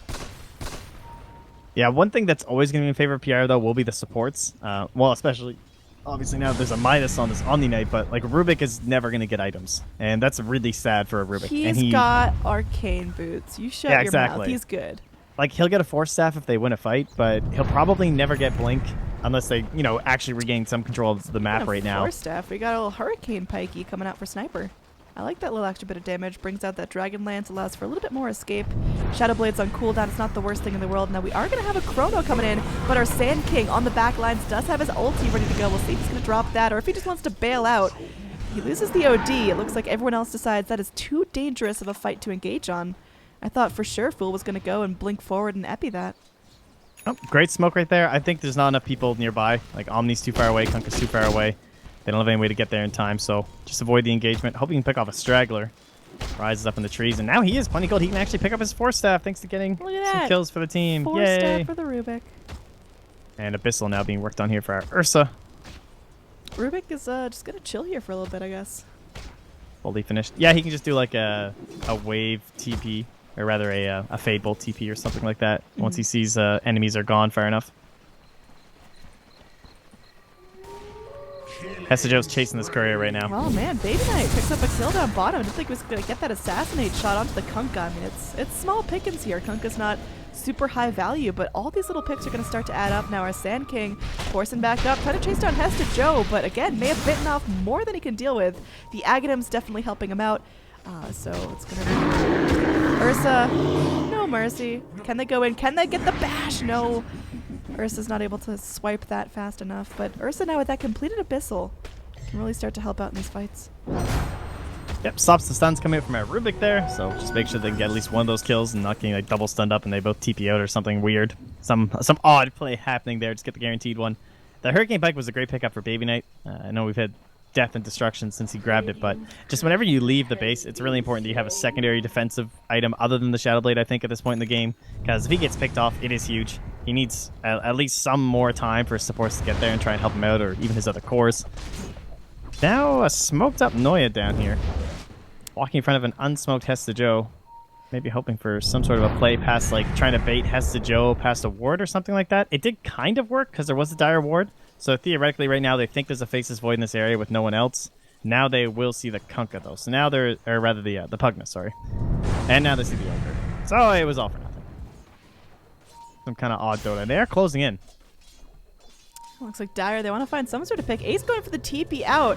Yeah, one thing that's always going to be in favor of PR, though, will be the supports. Well, especially, obviously, now there's a Midas on this Omni Knight, but, like, Rubik is never going to get items. And that's really sad for a Rubik. He's got Arcane Boots. You shut your mouth. He's good. Like, he'll get a Force Staff if they win a fight, but he'll probably never get Blink unless they, you know, actually regain some control of the map right now. Force Staff. We got a little Hurricane Pikey coming out for Sniper. I like that little extra bit of damage. Brings out that Dragon Lance, allows for a little bit more escape. Shadow Blade's on cooldown. It's not the worst thing in the world. Now, we are going to have a Chrono coming in, but our Sand King on the back lines does have his ulti ready to go. We'll see if he's going to drop that, or if he just wants to bail out. He loses the OD. It looks like everyone else decides that is too dangerous of a fight to engage on. I thought for sure Fool was going to go and blink forward and epi that. Oh, great smoke right there. I think there's not enough people nearby. Like, Omni's too far away, Kunkka's too far away. They don't have any way to get there in time, so just avoid the engagement. Hope you can pick off a straggler. Rises up in the trees, and now he is plenty gold. He can actually pick up his Force Staff thanks to getting some kills for the team. Force Staff for the Rubik. And Abyssal now being worked on here for our Ursa. Rubik is just going to chill here for a little bit, I guess. Fully finished. Yeah, he can just do like a wave TP. Or rather a Fade Bolt TP or something like that, once he sees enemies are gone far enough. Hessajo's chasing this courier right now. Oh man, Baby Knight picks up a kill down bottom. I didn't think he was going to get that Assassinate shot onto the Kunkka. I mean, it's small pickings here. Kunkka's not super high value, but all these little picks are going to start to add up. Now our Sand King forcing back up, trying to chase down Hessajo, but again, may have bitten off more than he can deal with. The Aghanim's definitely helping him out. So it's going to be Ursa. No mercy. Can they go in? Can they get the bash? No. Ursa's not able to swipe that fast enough. But Ursa now with that completed Abyssal can really start to help out in these fights. Yep, stops the stuns coming out from our Rubik there. So just make sure they can get at least one of those kills and not getting like double stunned up and they both TP out or something weird. Some odd play happening there. Just get the guaranteed one. The Hurricane Pike was a great pickup for Baby Knight. I know we've had death and destruction since he grabbed it, but just whenever you leave the base, it's really important that you have a secondary defensive item other than the Shadow Blade, I think, at this point in the game, because if he gets picked off, it is huge. He needs at least some more time for his supports to get there and try and help him out, or even his other cores. Now a smoked up Noya down here, walking in front of an unsmoked Hesta Joe. Maybe hoping for some sort of a play past, like, trying to bait Hesta Joe past a ward or something like that. It did kind of work, because there was a dire ward. So theoretically, right now, they think there's a Faceless Void in this area with no one else. Now they will see the Kunkka, though. So now they're, or rather the Pugna, sorry. And now they see the Ogre. So it was all for nothing. Some kind of odd Dota. They are closing in. Looks like Dire, they want to find some sort of pick. Ace going for the TP out.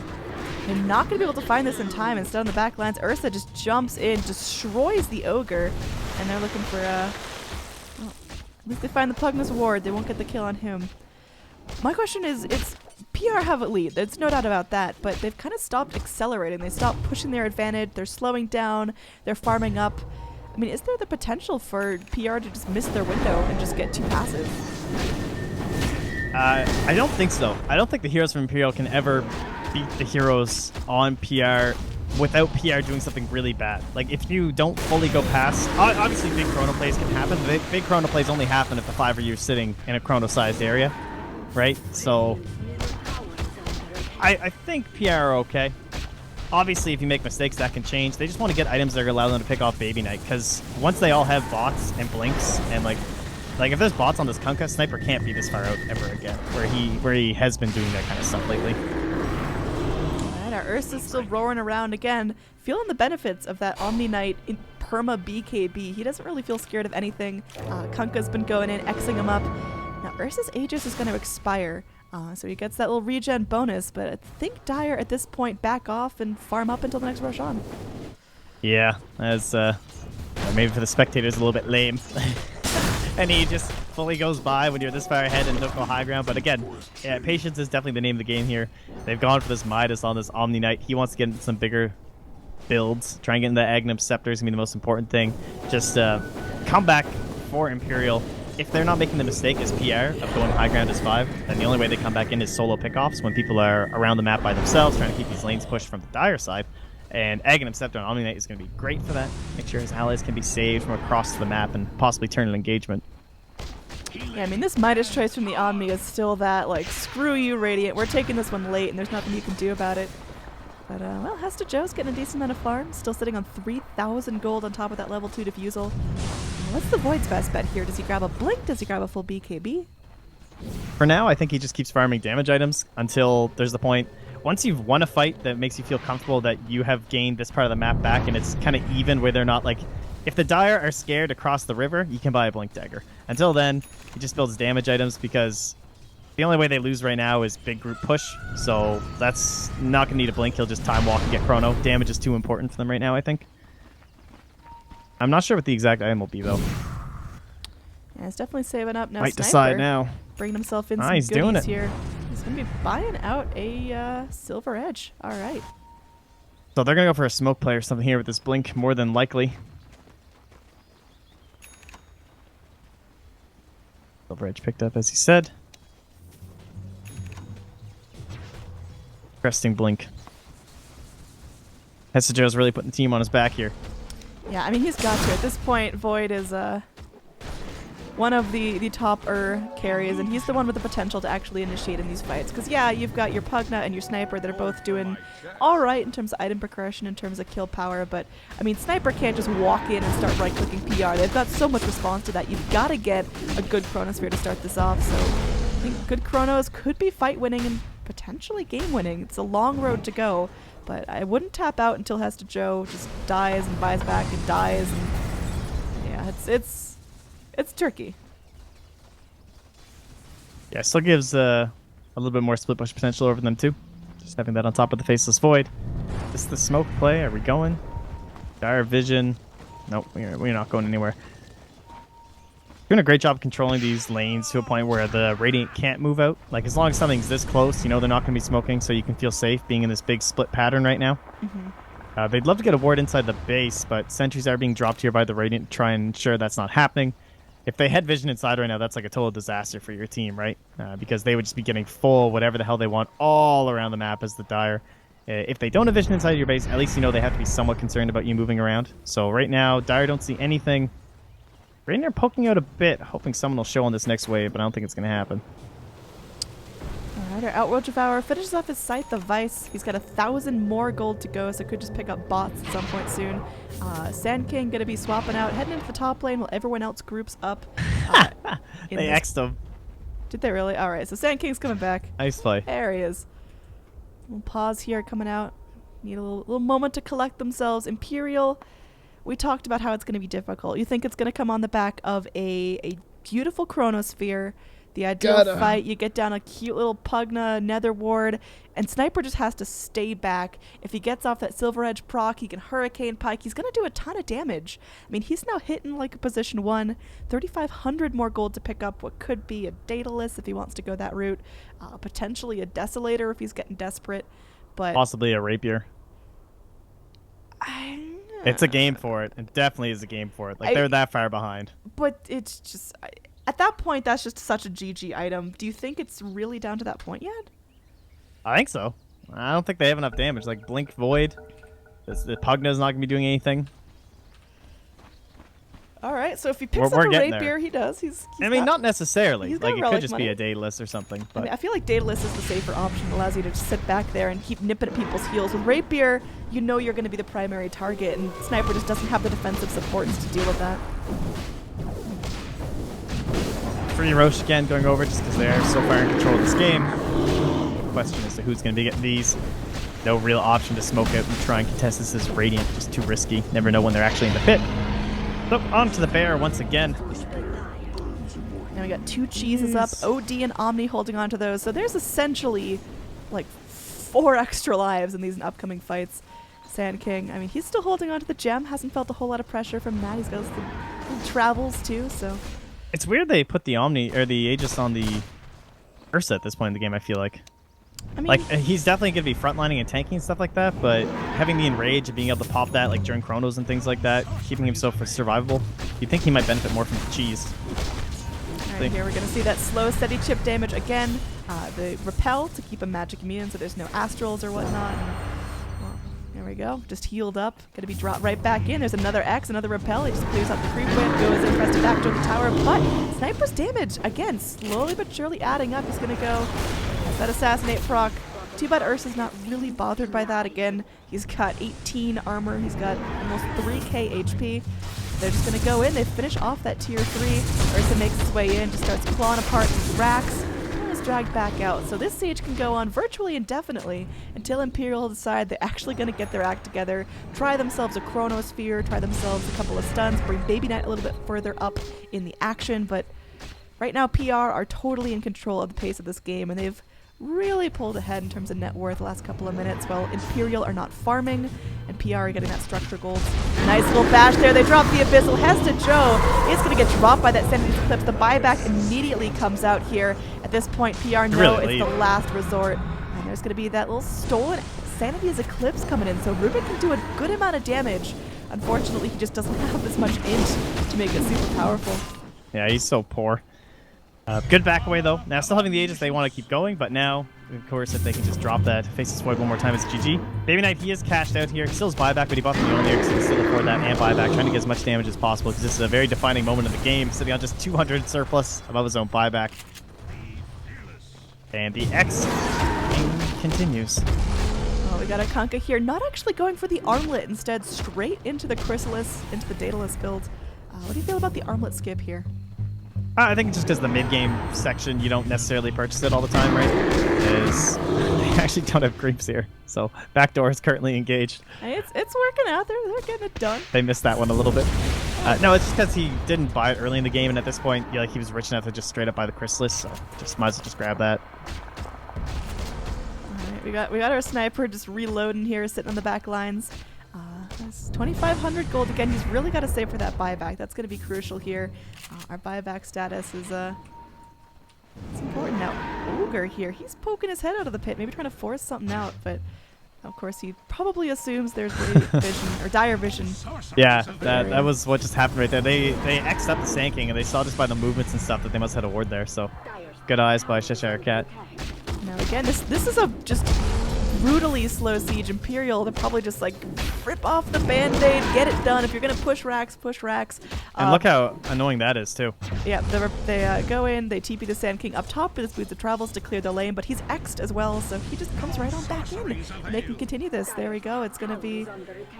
They're not going to be able to find this in time. Instead, on the back lines, Ursa just jumps in, destroys the Ogre, and they're looking for well, at least they find the Pugna's ward. They won't get the kill on him. My question is, it's PR have a lead. There's no doubt about that, but they've kind of stopped accelerating. They stopped pushing their advantage. They're slowing down. They're farming up. I mean, is there the potential for PR to just miss their window and just get too passive? I don't think so. I don't think the heroes from Imperial can ever beat the heroes on PR without PR doing something really bad. Like, if you don't fully go past... Obviously, big chrono plays can happen. Big chrono plays only happen if the 5 of you are sitting in a chrono-sized area, right? So, I think PR are okay. Obviously, if you make mistakes, that can change. They just want to get items that are allow them to pick off Baby Knight, because once they all have bots and blinks and, like if there's bots on this Kunkka, Sniper can't be this far out ever again, where he has been doing that kind of stuff lately. Alright, our Ursa's still roaring around again, feeling the benefits of that Omni Knight in perma BKB. He doesn't really feel scared of anything. Kunkka's been going in, Xing him up. Now Ursa's Aegis is going to expire, so he gets that little regen bonus, but I think Dire at this point back off and farm up until the next Roshan. Yeah, as maybe for the spectators a little bit lame. And he just fully goes by when you're this far ahead and don't go high ground. But again, yeah, patience is definitely the name of the game here. They've gone for this Midas on this Omni Knight. He wants to get into some bigger builds. Try and get into the Aghanim Scepter is going to be the most important thing. Just come back for Imperial. If they're not making the mistake as PR of going high ground as 5, then the only way they come back in is solo pickoffs when people are around the map by themselves, trying to keep these lanes pushed from the Dire side. And Aghanim Scepter on Omni Knight is going to be great for that. Make sure his allies can be saved from across the map and possibly turn an engagement. Yeah, I mean, this Midas choice from the Omni is still that, like, screw you, Radiant. We're taking this one late, and there's nothing you can do about it. But, well, Hesta Joe's getting a decent amount of farm. Still sitting on 3,000 gold on top of that level 2 Diffusal. What's the Void's best bet here? Does he grab a Blink? Does he grab a full BKB? For now, I think he just keeps farming damage items until there's the point. Once you've won a fight that makes you feel comfortable that you have gained this part of the map back and it's kind of even where they're not like... If the Dire are scared to cross the river, you can buy a Blink Dagger. Until then, he just builds damage items because the only way they lose right now is big group push. So that's not going to need a Blink. He'll just time walk and get chrono. Damage is too important for them right now, I think. I'm not sure what the exact item will be, though. Yeah, he's definitely saving up now. Might Sniper, decide now. Bringing himself in some he's goodies doing it here. He's going to be buying out a Silver Edge. All right. So they're going to go for a smoke play or something here with this Blink, more than likely. Silver Edge picked up, as he said. Cresting Blink. Hesta Joe's really putting the team on his back here. Yeah, I mean, he's got to. At this point, Void is one of the top carries, and he's the one with the potential to actually initiate in these fights. Because, yeah, you've got your Pugna and your Sniper that are both doing all right in terms of item progression, in terms of kill power, but, I mean, Sniper can't just walk in and start right-clicking PR. They've got so much response to that. You've got to get a good Chronosphere to start this off, so I think good Chronos could be fight-winning and potentially game-winning. It's a long road to go, but I wouldn't tap out until Hesta Joe just dies and buys back and dies, and yeah, it's tricky. Yeah, still gives a little bit more split push potential over them too. Just having that on top of the Faceless Void. This is the smoke play. Are we going? Dire Vision. Nope, we're not going anywhere. Doing a great job controlling these lanes to a point where the Radiant can't move out. Like, as long as something's this close, you know they're not going to be smoking, so you can feel safe being in this big split pattern right now. Mm-hmm. They'd love to get a ward inside the base, but sentries are being dropped here by the Radiant to try and ensure that's not happening. If they had vision inside right now, that's like a total disaster for your team, right? Because they would just be getting full whatever the hell they want all around the map as the Dire. If they don't have vision inside your base, at least you know they have to be somewhat concerned about you moving around. So right now, Dire don't see anything. Rainier poking out a bit, hoping someone will show on this next wave, but I don't think it's going to happen. Alright, our Outworld Devourer finishes off his Scythe the Vice. He's got 1,000 more gold to go, so could just pick up bots at some point soon. Sand King going to be swapping out, heading into the top lane while everyone else groups up. They X'd him. Did they really? Alright, so Sand King's coming back. Nice play. There he is. Little pause here coming out. Need a little moment to collect themselves. Imperial, we talked about how it's going to be difficult. You think it's going to come on the back of a beautiful Chronosphere, the ideal fight. You get down a cute little Pugna Nether Ward, and Sniper just has to stay back. If he gets off that Silver Edge proc, he can Hurricane Pike. He's going to do a ton of damage. I mean, he's now hitting like a position 1, 3,500 more gold to pick up what could be a Daedalus if he wants to go that route, potentially a Desolator if he's getting desperate, but possibly a Rapier. It's a game for it. It definitely is a game for it. Like, they're that far behind. But it's just... at that point, that's just such a GG item. Do you think it's really down to that point yet? I think so. I don't think they have enough damage. Like, Blink Void. The Pugna's not going to be doing anything. Alright, so if he picks up a Rapier, he does. He's I mean, not necessarily. Like, it could just money. be a Daedalus or something. But. I mean, I feel like Daedalus is the safer option. It allows you to just sit back there and keep nipping at people's heels. With Rapier, you know you're going to be the primary target, and Sniper just doesn't have the defensive supports to deal with that. Free Roche again going over just because they're so far in control of this game. Question as to who's going to be getting these. No real option to smoke out and try and contest this as Radiant. Just too risky. Never know when they're actually in the pit. So on to the bear once again. Now we got 2 cheeses up. OD and Omni holding on to those. So there's essentially like 4 extra lives in these upcoming fights. Sand King, I mean, he's still holding on to the gem. Hasn't felt a whole lot of pressure from that. He's got some travels too, so... It's weird they put the Omni or the Aegis on the Ursa at this point in the game, I feel like. I mean, like, he's definitely going to be frontlining and tanking and stuff like that, but having the Enrage and being able to pop that like during Chronos and things like that, keeping himself survivable, you'd think he might benefit more from the cheese. Alright, here we're going to see that slow, steady chip damage again. The Repel to keep him magic immune so there's no Astrals or whatnot. Well, there we go. Just healed up. Going to be dropped right back in. There's another X, another Repel. He just clears out the creep whip, goes in, tries to backdoor the tower, but Sniper's damage, again, slowly but surely adding up. He's going to go... that Assassinate proc. Too bad Ursa's not really bothered by that. Again, he's got 18 armor. He's got almost 3k HP. They're just going to go in. They finish off that tier 3. Ursa makes his way in, just starts clawing apart these racks, and is dragged back out. So this siege can go on virtually indefinitely until Imperial decide they're actually going to get their act together, try themselves a Chronosphere, try themselves a couple of stuns, bring Baby Knight a little bit further up in the action. But right now, PR are totally in control of the pace of this game, and they've really pulled ahead in terms of net worth the last couple of minutes, while Imperial are not farming, and PR are getting that structure gold. Nice little bash there. They drop the Abyssal. Hesta Joe is going to get dropped by that Sanity's Eclipse. The buyback immediately comes out here. At this point, PR know it's the last resort. And there's going to be that little stolen Sanity's Eclipse coming in, so Rubik can do a good amount of damage. Unfortunately, he just doesn't have this much int to make it super powerful. Yeah, he's so poor. Good back away, though. Now, still having the Aegis, they want to keep going, but now, of course, if they can just drop that Faceless Void one more time, it's GG. Baby Knight, he is cashed out here. He still has buyback, but he bought the Mjolnir because he can still afford that and buyback, trying to get as much damage as possible because this is a very defining moment in the game, sitting on just 200 surplus above his own buyback. And the X continues. Oh, we got a Kunkka here, not actually going for the Armlet, instead straight into the Chrysalis, into the Daedalus build. What do you feel about the Armlet skip here? I think just because the mid-game section, you don't necessarily purchase it all the time, right? Because they actually don't have creeps here. So backdoor is currently engaged. Hey, it's working out. They're getting it done. They missed that one a little bit. No, it's just because he didn't buy it early in the game, and at this point, yeah, like he was rich enough to just straight up buy the Chrysalis, so just might as well just grab that. All right, we got our Sniper just reloading here, sitting on the back lines. That's 2,500 gold again. He's really got to save for that buyback. That's going to be crucial here. Our buyback status is it's important now. Ogre here, he's poking his head out of the pit, maybe trying to force something out, but of course he probably assumes there's vision or dire vision. Yeah, that was what just happened right there. They X'd up the Sand King, and they saw just by the movements and stuff that they must have had a ward there. So good eyes by Cheshire Cat. Now again, this is a just brutally slow siege. Imperial, they're probably just like rip off the band-aid, get it done. If you're gonna push racks, push racks. And look how annoying that is too. Yeah, they go in, they TP the Sand King up top with his Boots of Travels to clear the lane, but he's X'd as well, so he just comes right on back in. And they can continue this. There we go. It's gonna be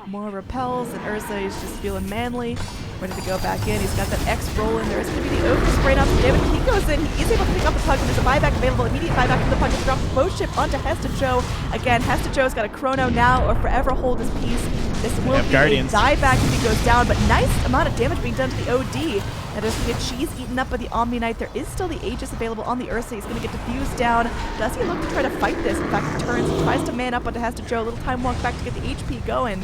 more repels, and Ursa is just feeling manly, ready to go back in. He's got that X rolling. There's gonna be the Ogre spraying out some damage. He goes in, he is able to pick up the puck, and there's a buyback available. Immediate buyback from the puck. It's dropped bow ship onto Hesta Joe. Again, Hesta Joe's got a chrono now or forever hold his peace. This will be Guardians. a dieback if he goes down, but nice amount of damage being done to the OD. Now there's going to be a cheese eaten up by the Omni Knight. There is still the Aegis available on the Ursa. He's going to get diffused down. Does he look to try to fight this? In fact, he turns, he tries to man up onto Hesta Joe. A little time walk back to get the HP going.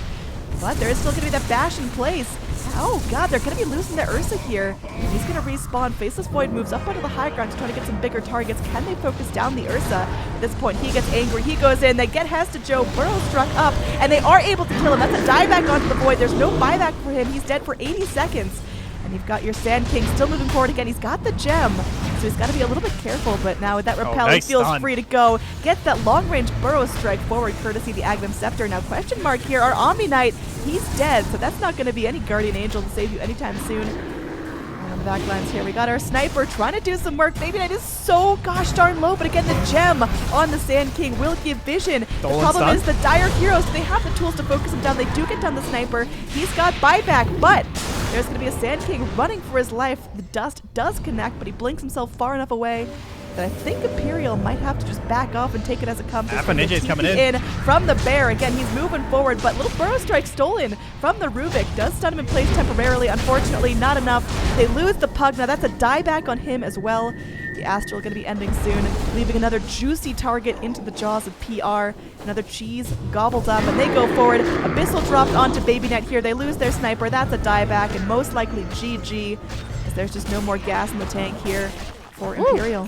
But there is still going to be that bash in place. Oh god, they're going to be losing their Ursa here. He's going to respawn. Faceless Void moves up onto the high ground to try to get some bigger targets. Can they focus down the Ursa? At this point, he gets angry. He goes in. They get Hesta Joe. Burrow struck up, and they are able to kill him. That's a dieback onto the Void. There's no buyback for him. He's dead for 80 seconds. And you've got your Sand King still moving forward again. He's got the gem, so he's got to be a little bit careful. But now with that repel, nice he feels stun. free to go. Gets that long-range Burrow strike forward, courtesy the Agnum Scepter. Now, question mark here. Our Omni Knight, he's dead, so that's not going to be any Guardian Angel to save you anytime soon. On the backlines here, we got our Sniper trying to do some work. Baby Knight is so gosh darn low, but again, the gem on the Sand King will give vision. The problem is the Dire Heroes, they have the tools to focus him down. They do get down the Sniper. He's got buyback, but there's going to be a Sand King running for his life. The dust does connect, but he blinks himself far enough away that I think Imperial might have to just back off and take it as it comes. Alpha Ninja's coming in. From the Bear. Again, he's moving forward, but little Burrow Strike stolen from the Rubik. Does stun him in place temporarily. Unfortunately, not enough. They lose the Pug. Now that's a dieback on him as well. The Astral going to be ending soon, leaving another juicy target into the jaws of PR. Another cheese gobbled up, and they go forward. Abyssal dropped onto Baby Knight here. They lose their Sniper. That's a dieback, and most likely GG, as there's just no more gas in the tank here for Imperial.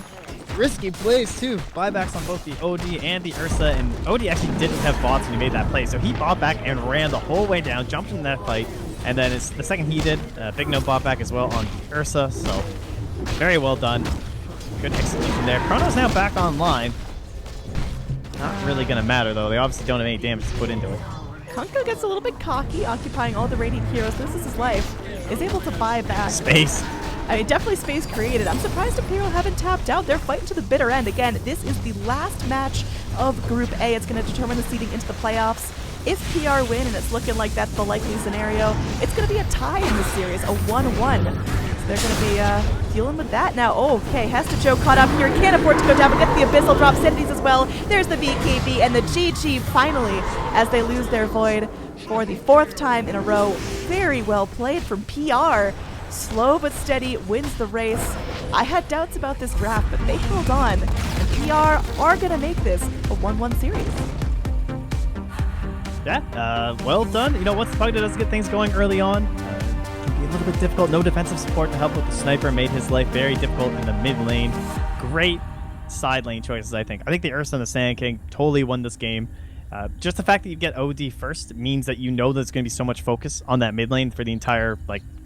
Risky plays too. Buybacks on both the OD and the Ursa, and OD actually didn't have bots when he made that play, so he bought back and ran the whole way down, jumped in that fight, and then it's the second he did, Big No bought back as well on the Ursa, so very well done. Good execution there. Chrono's now back online. Not really going to matter, though. They obviously don't have any damage to put into it. Kunkka gets a little bit cocky, occupying all the Radiant Heroes. This is his life. Is able to buy back. Space. I mean, definitely space created. I'm surprised Imperial haven't tapped out. They're fighting to the bitter end. Again, this is the last match of Group A. It's going to determine the seeding into the playoffs. If PR win, and it's looking like that's the likely scenario, it's going to be a tie in this series, a 1-1. So they're going to be dealing with that now. Oh, okay, Hesta Joe caught up here. Can't afford to go down, but gets the Abyssal drop. Sanities as well. There's the VKB and the GG finally as they lose their Void for the 4th time in a row. Very well played from PR. Slow but steady wins the race. I had doubts about this draft, but they held on. And PR are going to make this a 1-1 series. Yeah, well done. You know, once the Pug does get things going early on, it can be a little bit difficult. No defensive support to help with the Sniper made his life very difficult in the mid lane. Great side lane choices, I think. I think the Ursa and the Sand King totally won this game. Just the fact that you get OD first means that you know there's going to be so much focus on that mid lane for the entire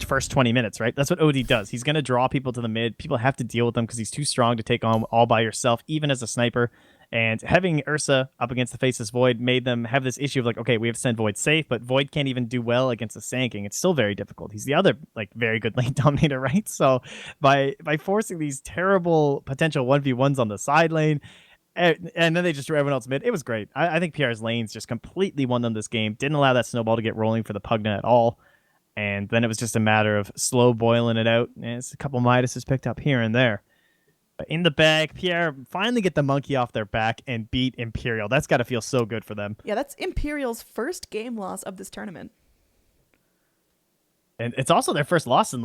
first 20 minutes, right? That's what OD does. He's going to draw people to the mid. People have to deal with him because he's too strong to take on all by yourself, even as a sniper. And having Ursa up against the Faceless Void made them have this issue of okay, we have to send Void safe, but Void can't even do well against the Sand King. It's still very difficult. He's the other very good lane dominator, right? So by forcing these terrible potential 1v1s on the side lane, and then they just threw everyone else mid. It was great. I think PR's lanes just completely won them this game. Didn't allow that snowball to get rolling for the Pugna at all. And then it was just a matter of slow boiling it out. And it's a couple Midases picked up here and there. But in the bag, PR finally get the monkey off their back and beat Imperial. That's got to feel so good for them. Yeah, that's Imperial's first game loss of this tournament. And it's also their first loss in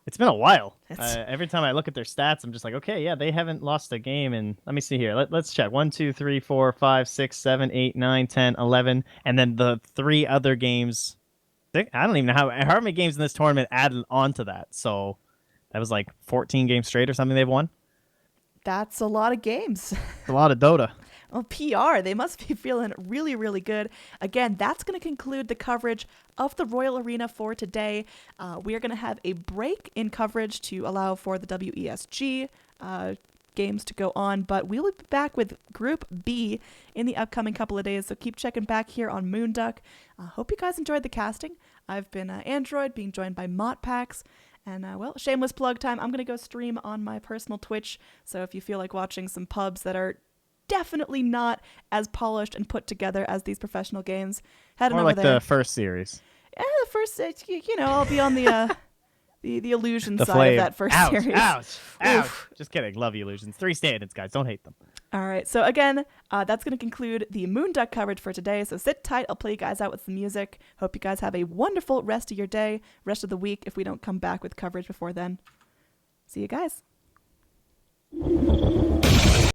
it's been a while. Every time I look at their stats, I'm just okay, yeah, they haven't lost a game. And let me see here. Let's check. 1, 2, 3, 4, 5, 6, 7, 8, 9, 10, 11. And then the 3 other games. I don't even know how many games in this tournament added on to that. So that was 14 games straight or something they've won. That's a lot of games. A lot of Dota. Well, PR, they must be feeling really, really good. Again, that's going to conclude the coverage of the Royal Arena for today. We are going to have a break in coverage to allow for the WESG games to go on, but we will be back with Group B in the upcoming couple of days, so keep checking back here on Moonduck. Hope you guys enjoyed the casting. I've been Android, being joined by Motpax, and well, shameless plug time. I'm going to go stream on my personal Twitch, so if you feel like watching some pubs that are definitely not as polished and put together as these professional games, head on More over like there. the first series. Yeah, the first, I'll be on the illusion The side flame. of that first Ouch, series. ouch, ouch. Oof. Just kidding. Love illusions. 3 standards, guys. Don't hate them. All right, so again, that's going to conclude the Moonduck coverage for today, so sit tight. I'll play you guys out with some music. Hope you guys have a wonderful rest of your day, rest of the week, if we don't come back with coverage before then. See you guys.